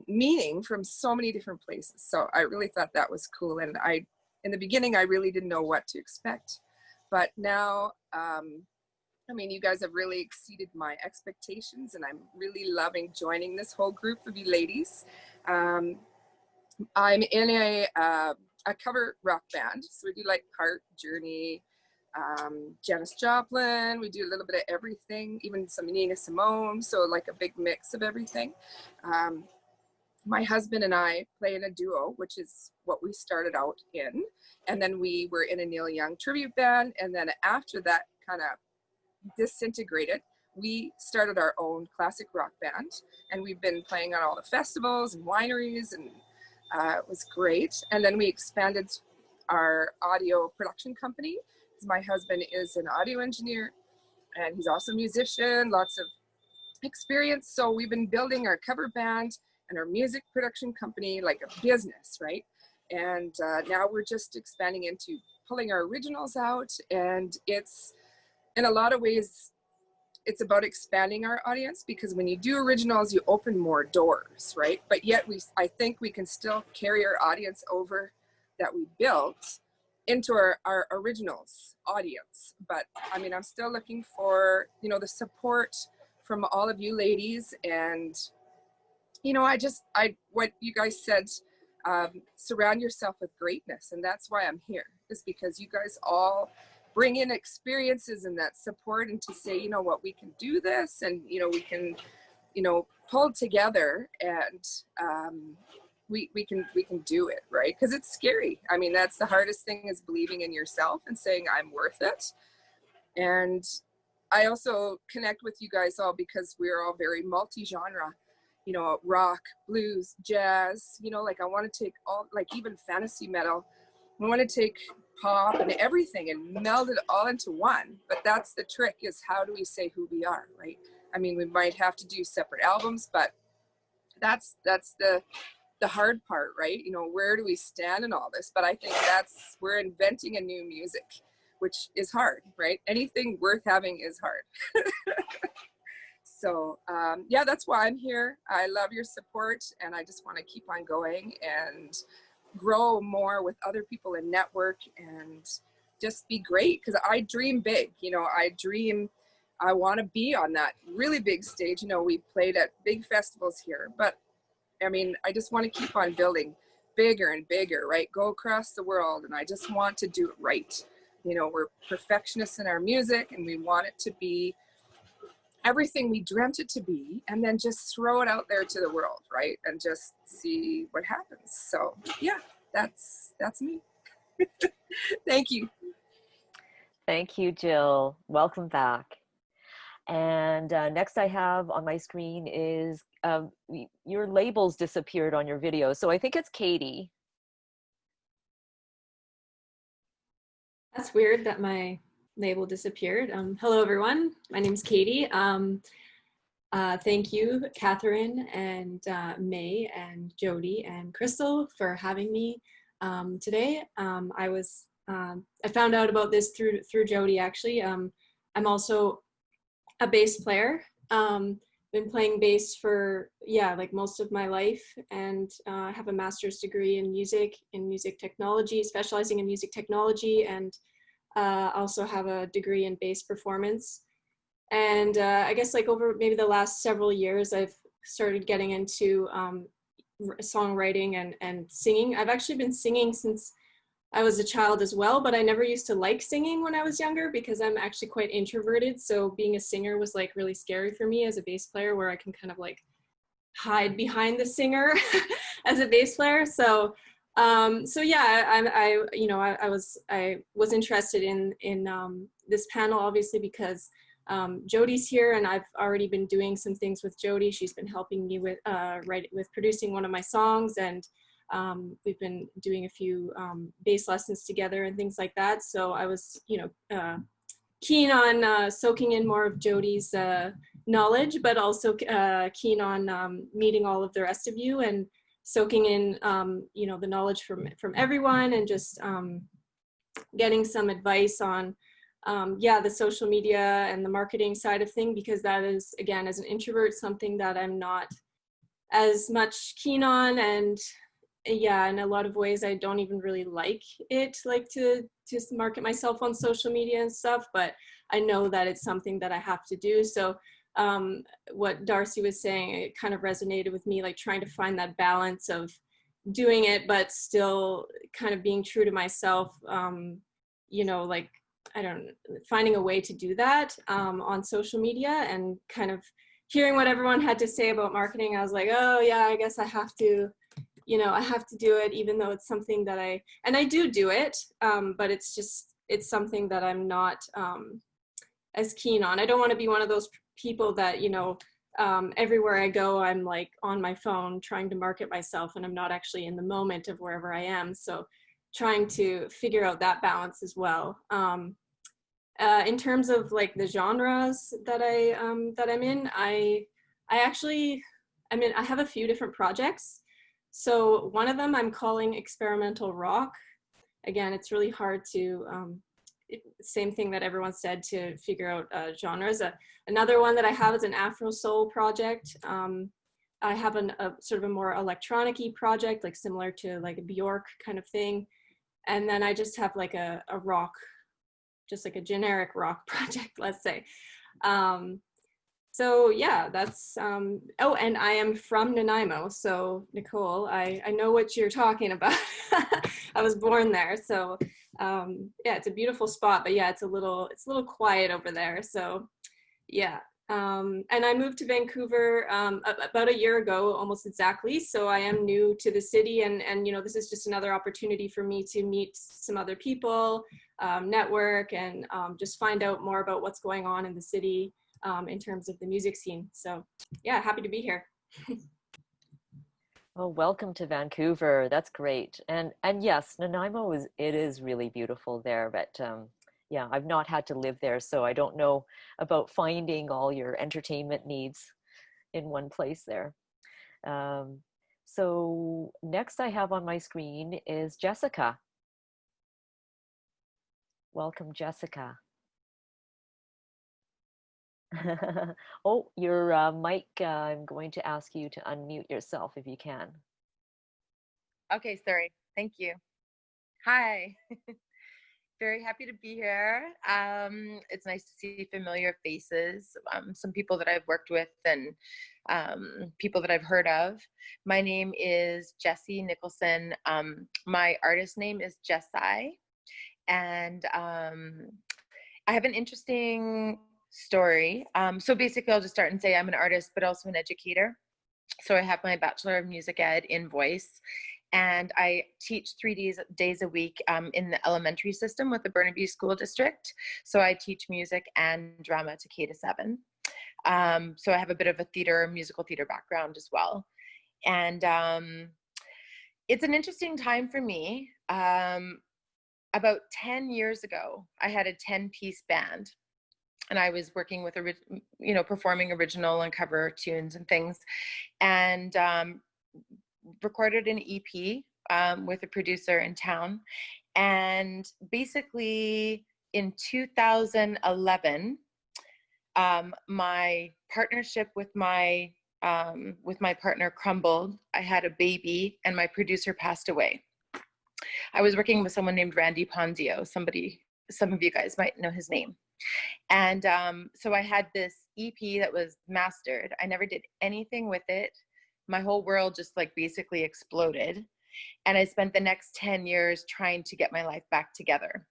meaning from so many different places. So I really thought that was cool. And in the beginning, I really didn't know what to expect. But now, I mean, you guys have really exceeded my expectations, and I'm really loving joining this whole group of you ladies. I'm in a cover rock band. So we do like Heart, Journey, Janis Joplin. We do a little bit of everything, even some Nina Simone. So like a big mix of everything. My husband and I play in a duo, which is what we started out in. And then we were in a Neil Young tribute band. And then after that kind of disintegrated, we started our own classic rock band. And we've been playing on all the festivals and wineries, and it was great. And then we expanded our audio production company. My husband is an audio engineer, and he's also a musician, lots of experience. So we've been building our cover band and our music production company like a business, right? And now we're just expanding into pulling our originals out. And it's, in a lot of ways, it's about expanding our audience, because when you do originals, you open more doors, right? But yet I think we can still carry our audience over that we built into our originals audience. But I mean, I'm still looking for, you know, the support from all of you ladies. And, you know, what you guys said, surround yourself with greatness. And that's why I'm here, is because you guys all bring in experiences and that support, and to say, you know what, we can do this, and, you know, we can, you know, pull together, and we can do it, right? Because it's scary. I mean, that's the hardest thing, is believing in yourself and saying, I'm worth it. And I also connect with you guys all because we're all very multi-genre, you know, rock, blues, jazz, you know, like I want to take all, like even fantasy metal, I want to take pop and everything and meld it all into one. But that's the trick, is how do we say who we are, right? I mean, we might have to do separate albums, but that's the hard part, right? You know, where do we stand in all this? But I think we're inventing a new music, which is hard, right? Anything worth having is hard. So yeah, that's why I'm here. I love your support, and I just want to keep on going and grow more with other people and network and just be great. Because I dream big, you know, I want to be on that really big stage. You know, we played at big festivals here, but I mean, I just want to keep on building bigger and bigger, right? Go across the world, and I just want to do it right. You know, we're perfectionists in our music, and we want it to be everything we dreamt it to be, and then just throw it out there to the world, right? And just see what happens. So yeah, that's me. Thank you. Thank you, Jill. Welcome back. And next I have on my screen is your labels disappeared on your video. So I think it's Katie. That's weird that my label disappeared. Hello, everyone. My name is Katie. Thank you, Catherine and May and Jody and Crystal for having me today. I found out about this through Jody, actually. I'm also a bass player. Been playing bass for, like most of my life, and I have a master's degree in music technology, specializing in music technology, and also have a degree in bass performance. And I guess like over maybe the last several years, I've started getting into songwriting and singing. I've actually been singing since I was a child as well, but I never used to like singing when I was younger because I'm actually quite introverted. So being a singer was like really scary for me as a bass player, where I can kind of like hide behind the singer as a bass player. So yeah, I was interested in this panel, obviously, because Jody's here, and I've already been doing some things with Jody. She's been helping me with producing one of my songs, and we've been doing a few bass lessons together and things like that. So I was, keen on soaking in more of Jody's knowledge, but also keen on meeting all of the rest of you and soaking in, the knowledge from everyone, and just getting some advice on, the social media and the marketing side of thing, because that is, again, as an introvert, something that I'm not as much keen on, and yeah, in a lot of ways I don't even really like it, like to market myself on social media and stuff, but I know that it's something that I have to do. So what Darcy was saying, it kind of resonated with me, like trying to find that balance of doing it but still kind of being true to myself, like I don't finding a way to do that on social media, and kind of hearing what everyone had to say about marketing. I was like, oh yeah, I guess I have to, I have to do it, even though it's something that I do it, but it's something that I'm not as keen on. I don't want to be one of those people that, everywhere I go, I'm like on my phone trying to market myself, and I'm not actually in the moment of wherever I am. So trying to figure out that balance as well. In terms of like the genres that I'm in, I have a few different projects. So one of them I'm calling experimental rock. Again, it's really hard to same thing that everyone said, to figure out genres. Another one that I have is an Afro soul project. I have a sort of a more electronic-y project, like similar to like a Bjork kind of thing. And then I just have like a rock, just like a generic rock project, let's say. So yeah, that's, oh, and I am from Nanaimo. So Nicole, I know what you're talking about. I was born there. So yeah, it's a beautiful spot, but yeah, it's a little quiet over there. So yeah. And I moved to Vancouver about a year ago, almost exactly. So I am new to the city, and this is just another opportunity for me to meet some other people, network, and just find out more about what's going on in the city in terms of the music scene. So yeah, happy to be here. Oh, welcome to Vancouver. That's great. And yes, Nanaimo is really beautiful there, but yeah, I've not had to live there, so I don't know about finding all your entertainment needs in one place there. So next I have on my screen is Jessica. Welcome, Jessica. Oh, your mic, I'm going to ask you to unmute yourself if you can. Okay, sorry. Thank you. Hi. Very happy to be here. It's nice to see familiar faces, some people that I've worked with, and people that I've heard of. My name is Jessie Nicholson. My artist name is Jessai, and I have an interesting story. So basically, I'll just start and say I'm an artist, but also an educator. So I have my Bachelor of Music Ed in voice, and I teach 3 days a week in the elementary system with the Burnaby School District. So I teach music and drama to K to 7. So I have a bit of a musical theater background as well. And it's an interesting time for me. About 10 years ago, I had a 10-piece band, and I was working with, performing original and cover tunes and things, and recorded an EP with a producer in town. And basically in 2011, my partnership with my partner crumbled. I had a baby, and my producer passed away. I was working with someone named Randy Ponzio. Some of you guys might know his name. And so I had this EP that was mastered. I never did anything with it. My whole world just like basically exploded. And I spent the next 10 years trying to get my life back together.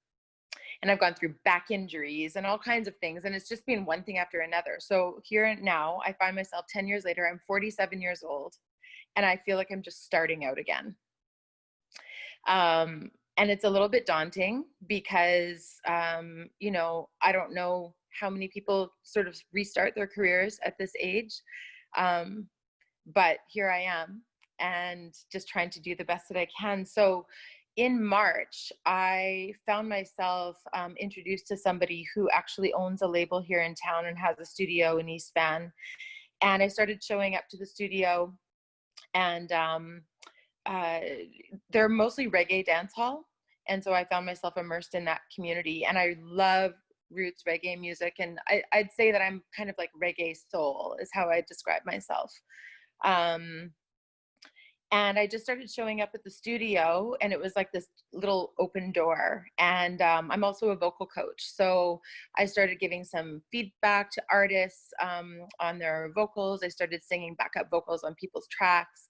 And I've gone through back injuries and all kinds of things. And it's just been one thing after another. So here and now, I find myself 10 years later, I'm 47 years old, and I feel like I'm just starting out again. And it's a little bit daunting because, I don't know how many people sort of restart their careers at this age. But here I am, and just trying to do the best that I can. So in March, I found myself introduced to somebody who actually owns a label here in town and has a studio in East Van. And I started showing up to the studio, and they're mostly reggae dance hall. And so I found myself immersed in that community, and I love roots reggae music. And I'd say that I'm kind of like reggae soul is how I describe myself. Um, and I just started showing up at the studio, and it was like this little open door. And I'm also a vocal coach. So I started giving some feedback to artists on their vocals. I started singing backup vocals on people's tracks.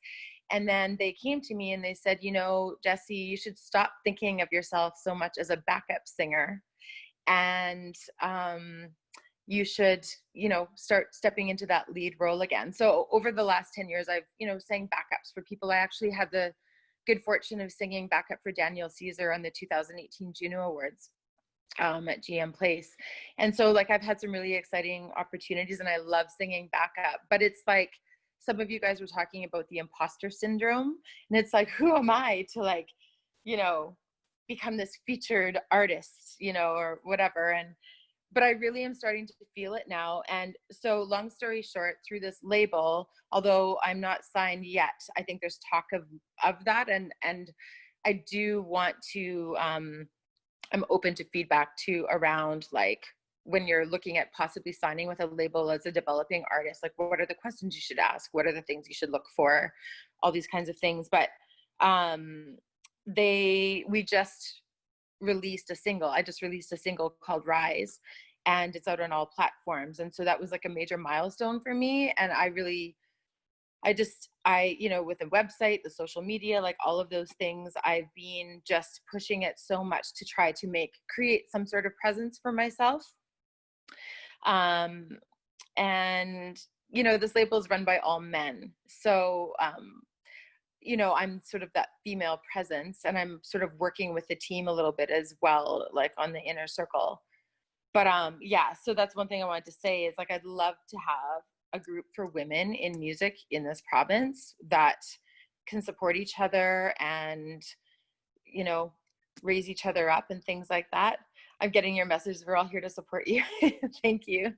And then they came to me and they said, you know, Jessie, you should stop thinking of yourself so much as a backup singer. And you should, you know, start stepping into that lead role again. So over the last 10 years, I've, you know, sang backups for people. I actually had the good fortune of singing backup for Daniel Caesar on the 2018 Juno Awards at GM Place. And so like I've had some really exciting opportunities, and I love singing backup, but it's like some of you guys were talking about the imposter syndrome, and it's like, who am I to, like, you know, become this featured artist, you know, or whatever. And but I really am starting to feel it now. And so long story short, through this label, although I'm not signed yet, I think there's talk of that. And I do want to, I'm open to feedback too around, like, when you're looking at possibly signing with a label as a developing artist, like what are the questions you should ask? What are the things you should look for? All these kinds of things. But we just released a single. I just released a single called Rise, and it's out on all platforms. And so that was like a major milestone for me. And you know, with the website, the social media, like all of those things, I've been just pushing it so much to try to create some sort of presence for myself. And, you know, this label is run by all men. So, you know, I'm sort of that female presence, and I'm sort of working with the team a little bit as well, like on the inner circle. But yeah, so that's one thing I wanted to say is, like, I'd love to have a group for women in music in this province that can support each other and, you know, raise each other up and things like that. I'm getting your message. We're all here to support you. Thank you.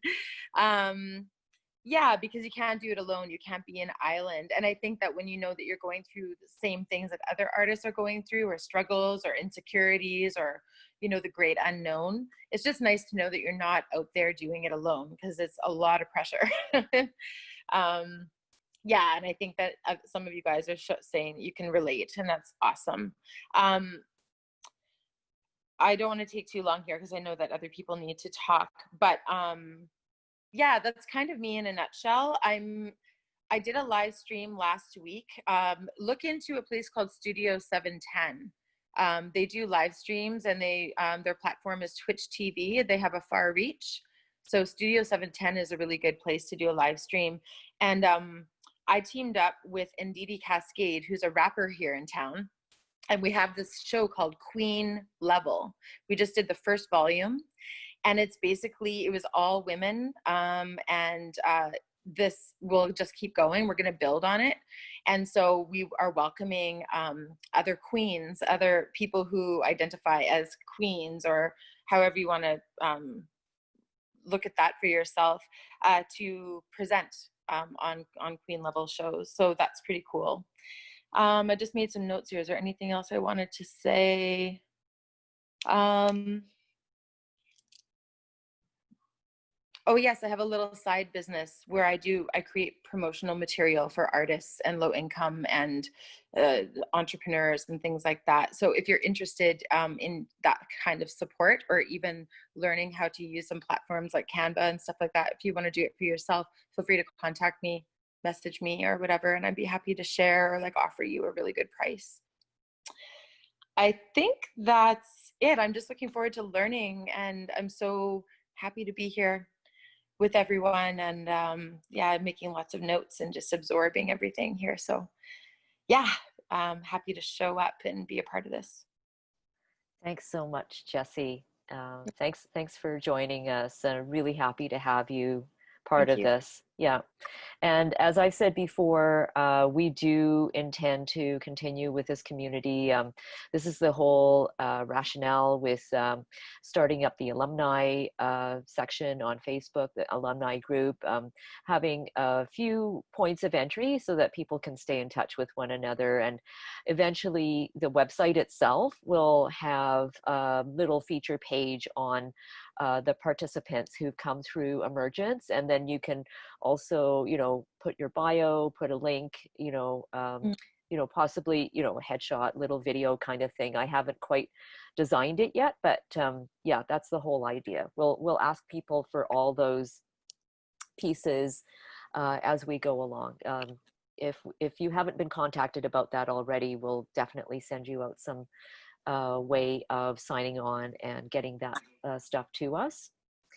Yeah, because you can't do it alone. You can't be an island. And I think that when you know that you're going through the same things that other artists are going through, or struggles or insecurities, or, you know, the great unknown, it's just nice to know that you're not out there doing it alone, because it's a lot of pressure. Yeah, and I think that some of you guys are saying you can relate, and that's awesome. I don't want to take too long here because I know that other people need to talk, but yeah, that's kind of me in a nutshell. I did a live stream last week. Look into a place called Studio 710. They do live streams, and their platform is Twitch TV. They have a far reach. So Studio 710 is a really good place to do a live stream. And I teamed up with Ndidi Cascade, who's a rapper here in town. And we have this show called Queen Level. We just did the first volume. And it's basically, it was all women, and this will just keep going. We're going to build on it. And so we are welcoming other queens, other people who identify as queens, or however you want to look at that for yourself, to present on queen level shows. So that's pretty cool. I just made some notes here. Is there anything else I wanted to say? Oh yes, I have a little side business where I create promotional material for artists and low income and entrepreneurs and things like that. So if you're interested in that kind of support, or even learning how to use some platforms like Canva and stuff like that, if you want to do it for yourself, feel free to contact me, message me or whatever, and I'd be happy to share or like offer you a really good price. I think that's it. I'm just looking forward to learning, and I'm so happy to be here with everyone, and yeah, making lots of notes and just absorbing everything here. So yeah, I'm happy to show up and be a part of this. Thanks so much, Jessie. Thanks for joining us, and really happy to have you part of this. Yeah. And as I said before, we do intend to continue with this community. This is the whole rationale with starting up the alumni section on Facebook, the alumni group, having a few points of entry so that people can stay in touch with one another. And eventually the website itself will have a little feature page on the participants who've come through Emergence, and then you can also, put your bio, put a link, possibly, a headshot, little video kind of thing. I haven't quite designed it yet, but yeah, that's the whole idea. We'll ask people for all those pieces as we go along. If you haven't been contacted about that already, we'll definitely send you out some way of signing on and getting that stuff to us.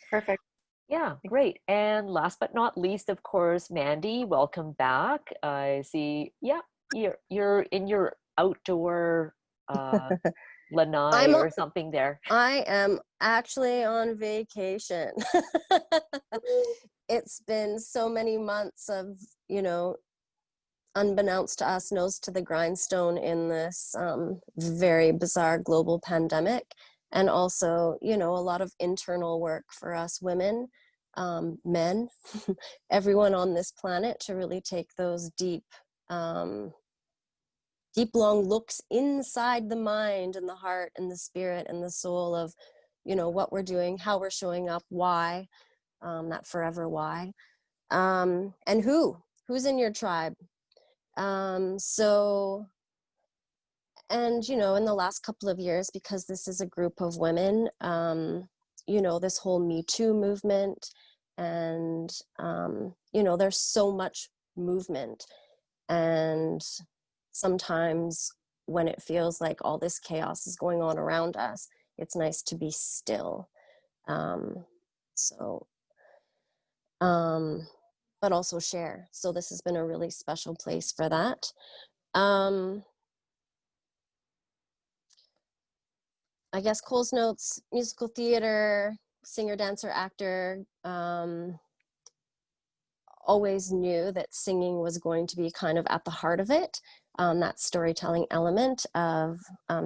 Perfect. Yeah, great. And last but not least, of course, Mandy, welcome back. I see, yeah, you're in your outdoor lanai or something there. I am actually on vacation. It's been so many months of, unbeknownst to us, nose to the grindstone in this very bizarre global pandemic. And also, a lot of internal work for us women, men, everyone on this planet, to really take those deep, long looks inside the mind and the heart and the spirit and the soul of, what we're doing, how we're showing up, why, that forever why, and who's in your tribe. And, in the last couple of years, because this is a group of women, this whole Me Too movement, and, there's so much movement. And sometimes when it feels like all this chaos is going on around us, it's nice to be still. But also share. So this has been a really special place for that. I guess Cole's Notes, musical theater, singer, dancer, actor, always knew that singing was going to be kind of at the heart of it. That storytelling element of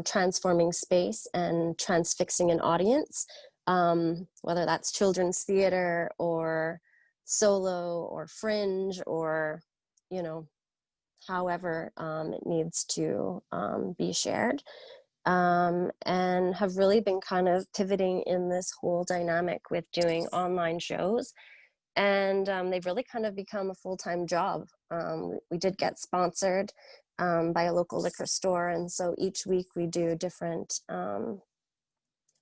transforming space and transfixing an audience, whether that's children's theater or solo or fringe or, however it needs to be shared. And have really been kind of pivoting in this whole dynamic with doing online shows. And they've really kind of become a full-time job. We did get sponsored by a local liquor store. And so each week we do different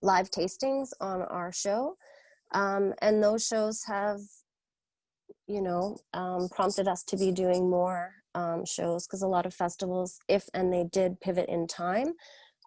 live tastings on our show. And those shows have, prompted us to be doing more shows, because a lot of festivals, if and they did pivot in time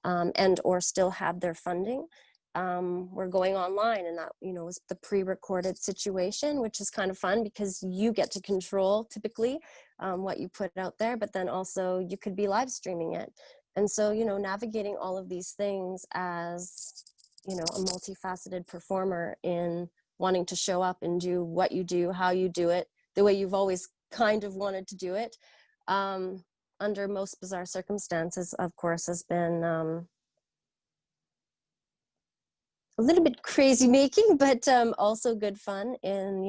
and or still had their funding, we're going online, and that was the pre-recorded situation, which is kind of fun because you get to control typically what you put out there, but then also you could be live streaming it. And so navigating all of these things as a multifaceted performer in wanting to show up and do what you do, how you do it, the way you've always kind of wanted to do it, under most bizarre circumstances, of course, has been a little bit crazy making, but also good fun in,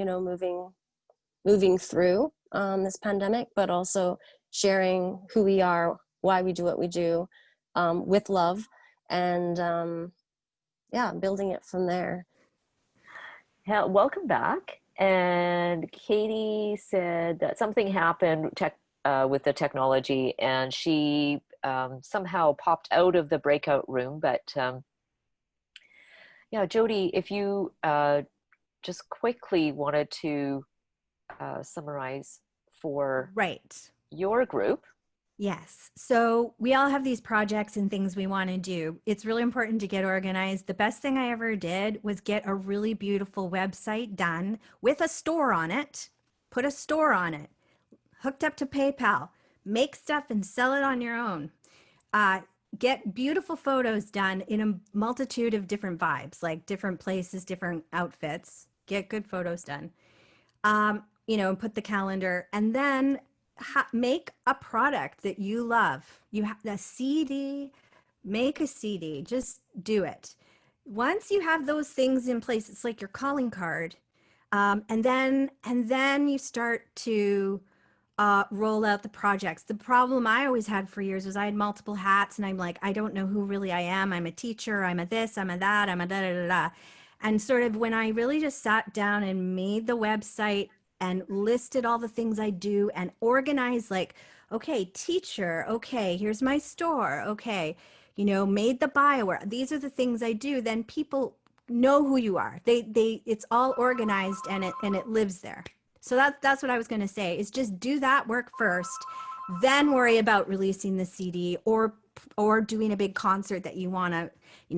moving through this pandemic, but also sharing who we are, why we do what we do, with love, and building it from there. Yeah, welcome back. And Katie said that something happened with the technology, and she somehow popped out of the breakout room, but yeah, Jody, if you just quickly wanted to summarize for your group. Yes. So we all have these projects and things we want to do. It's really important to get organized. The best thing I ever did was get a really beautiful website done with a store on it, put a store on it, hooked up to PayPal, make stuff and sell it on your own. Get beautiful photos done in a multitude of different vibes, like different places, different outfits. Get good photos done. And put the calendar, and then make a product that you love. You have a CD, make a CD, just do it. Once you have those things in place, it's like your calling card. And then you start to roll out the projects. The problem I always had for years was I had multiple hats, and I'm like, I don't know who really I am. I'm a teacher, I'm a this, I'm a that, I'm a da da da da. And sort of when I really just sat down and made the website and listed all the things I do and organized, like, okay, teacher, okay, here's my store, okay, made the bio, these are the things I do, then people know who you are. It's all organized and it lives there. So that's what I was going to say, is just do that work first, then worry about releasing the CD or doing a big concert that you want to,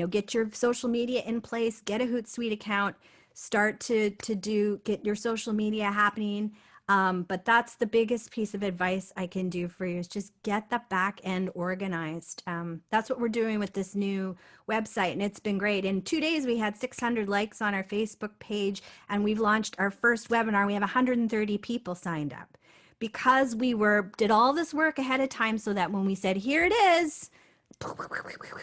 get your social media in place, get a Hootsuite account, start to get your social media happening. But that's the biggest piece of advice I can do for you, is just get the back end organized. That's what we're doing with this new website, and it's been great. In 2 days, we had 600 likes on our Facebook page, and we've launched our first webinar. We have 130 people signed up because we did all this work ahead of time, so that when we said, here it is,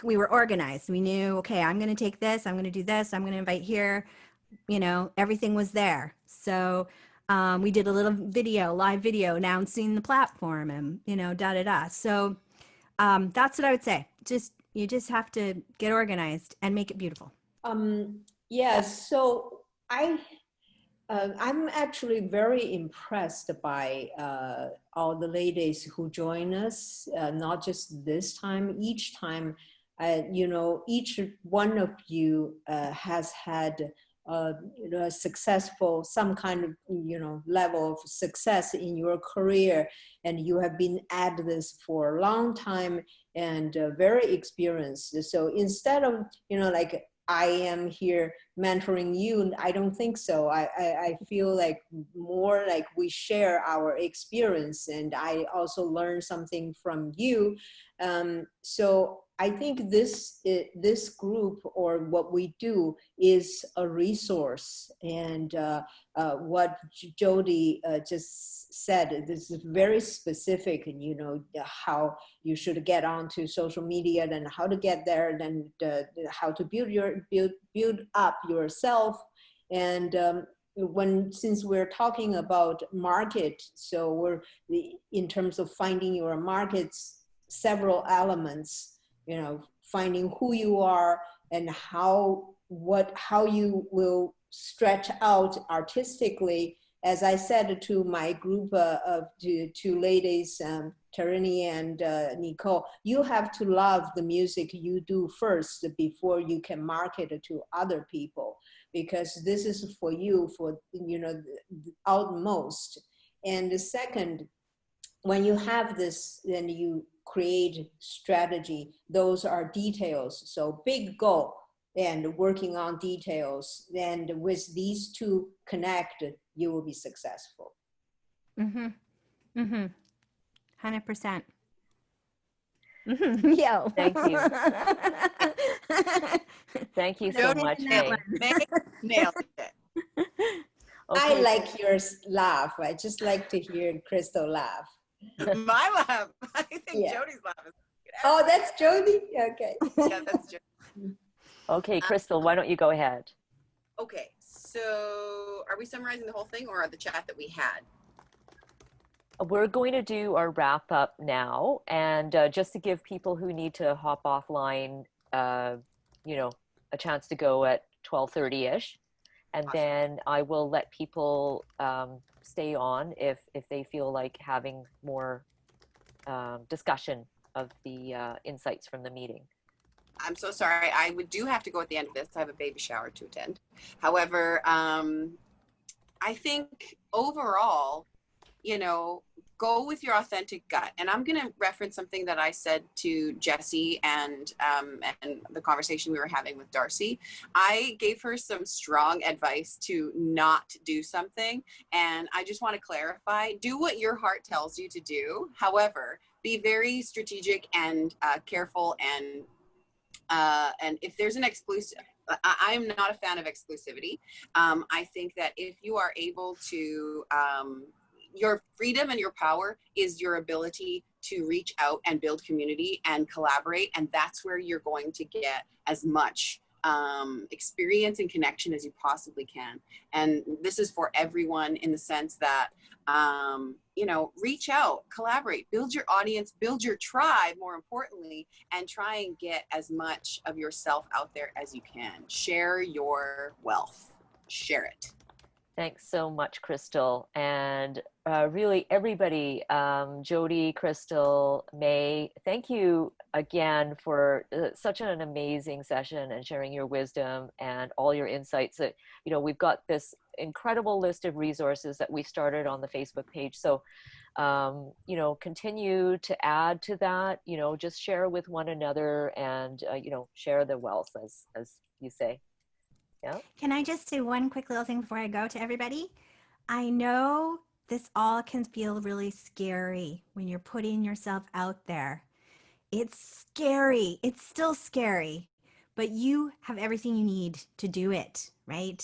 we were organized. We knew, okay, I'm going to take this, I'm going to do this, I'm going to invite here, everything was there. So we did a little live video announcing the platform and, da, da, da. So that's what I would say. You just have to get organized and make it beautiful. Yes, so I'm actually very impressed by all the ladies who join us, not just this time, each time. Each one of you has had a successful, some kind of, level of success in your career, and you have been at this for a long time and very experienced. So instead of, like, I am here mentoring you, I don't think so. I feel like more like we share our experience, and I also learn something from you. So I think this group, or what we do, is a resource. And what Jody just said, this is very specific, and how you should get onto social media, then how to get there, then how to build up yourself. And since we're talking about market, so in terms of finding your markets, several elements, finding who you are and how you will stretch out artistically. As I said to my group of two ladies, Tarini and Nicole, you have to love the music you do first before you can market it to other people, because this is for you, for the utmost. And the second, when you have this, then you create strategy. Those are details. So big goal and working on details. And with these two connected, you will be successful. 100%. Yo. Thank you. Thank you so much, May. Nailed it. Okay. I like your laugh. I just like to hear Crystal laugh. My laugh. I think Jody's laugh is good. Oh, that's Jody? Okay. Yeah, that's Jody. Okay, Crystal, why don't you go ahead? Okay, so are we summarizing the whole thing, or the chat that we had? We're going to do our wrap up now, and just to give people who need to hop offline, a chance to go at 12:30ish, and awesome. Then I will let people stay on if they feel like having more discussion of the insights from the meeting. I'm so sorry. I do have to go at the end of this. I have a baby shower to attend. However, I think overall, go with your authentic gut. And I'm going to reference something that I said to Jessie and the conversation we were having with Darcy. I gave her some strong advice to not do something. And I just want to clarify, do what your heart tells you to do. However, be very strategic and careful, and if there's an exclusive, I'm not a fan of exclusivity. I think that if you are able to, your freedom and your power is your ability to reach out and build community and collaborate. And that's where you're going to get as much experience and connection as you possibly can. And this is for everyone in the sense that, you know, reach out, collaborate, build your audience, build your tribe, more importantly, and try and get as much of yourself out there as you can. Share your wealth. Share it. Thanks so much, Crystal. And really, everybody, Jody, Crystal, May, thank you again for such an amazing session and sharing your wisdom and all your insights. That, you know, we've got this incredible list of resources that we started on the Facebook page. So, you know, continue to add to that, you know, just share with one another and, you know, share the wealth, as you say. Yeah. Can I just say one quick little thing before I go to everybody? I know this all can feel really scary when you're putting yourself out there. It's scary. It's still scary, but you have everything you need to do it, right?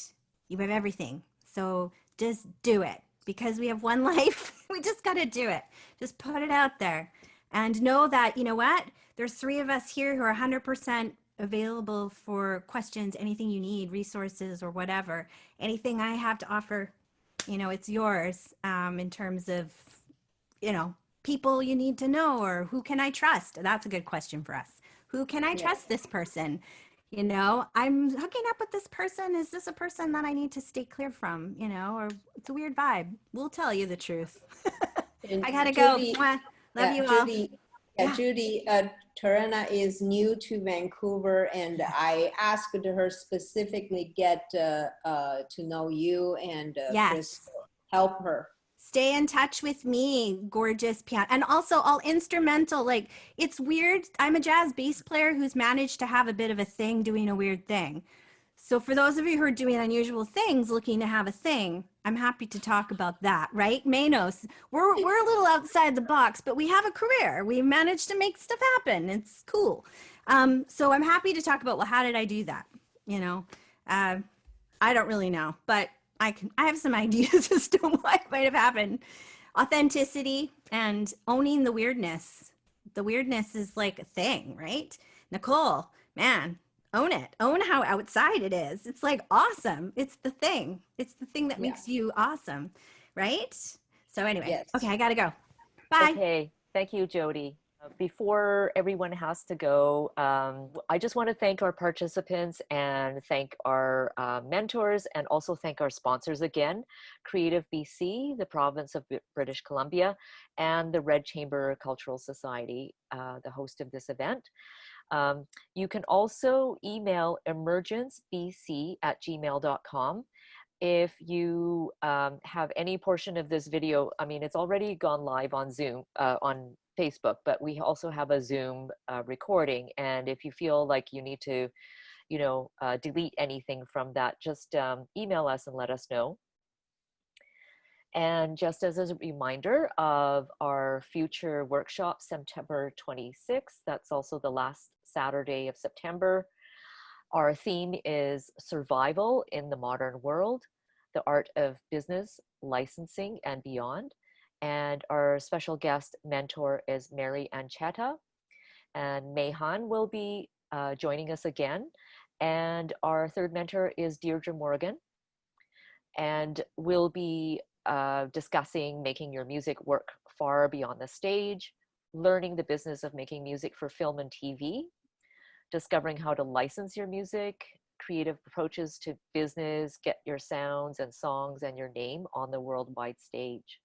You have everything. So just do it because we have one life. We just got to do it. Just put it out there and know that, you know what? There's 3 of us here who are 100% available for questions, anything you need, resources or whatever. Anything I have to offer, you know, it's yours in terms of, you know, people you need to know or who can I trust? That's a good question for us. Who can I trust this person? You know, I'm hooking up with this person. Is this a person that I need to stay clear from? You know, or it's a weird vibe. We'll tell you the truth. And I gotta Judy, go. Mwah. Love you all. Judy, Judy, Tarana is new to Vancouver, and I asked her specifically get to know you and Crystal, help her. Stay in touch with me, gorgeous piano. And also all instrumental, like it's weird. I'm a jazz bass player who's managed to have a bit of a thing doing a weird thing. So for those of you who are doing unusual things, looking to have a thing, I'm happy to talk about that, right? Manos, we're a little outside the box, but we have a career. We managed to make stuff happen. It's cool. So I'm happy to talk about, well, how did I do that? You know, I don't really know, but I have some ideas as to what might have happened. Authenticity and owning the weirdness. The weirdness is like a thing, right? Nicole, man, own it. Own how outside it is. It's like awesome. It's the thing. It's the thing that makes you awesome, right? So anyway, okay, I gotta go. Bye. Okay, thank you, Jody. Before everyone has to go, I just want to thank our participants and thank our mentors and also thank our sponsors again, Creative BC, the province of British Columbia, and the Red Chamber Cultural Society, the host of this event. You can also email emergencebc@gmail.com. If you have any portion of this video, I mean, it's already gone live on Zoom, on Facebook, but we also have a Zoom recording. And if you feel like you need to, you know, delete anything from that, just email us and let us know. And just as a reminder of our future workshop, September 26th, that's also the last Saturday of September. Our theme is survival in the modern world, the art of business, licensing, and beyond. And our special guest mentor is Mary Anchetta. And Mayhan will be joining us again. And our third mentor is Deirdre Morgan. And we'll be discussing making your music work far beyond the stage, learning the business of making music for film and TV, discovering how to license your music, creative approaches to business, get your sounds and songs and your name on the worldwide stage.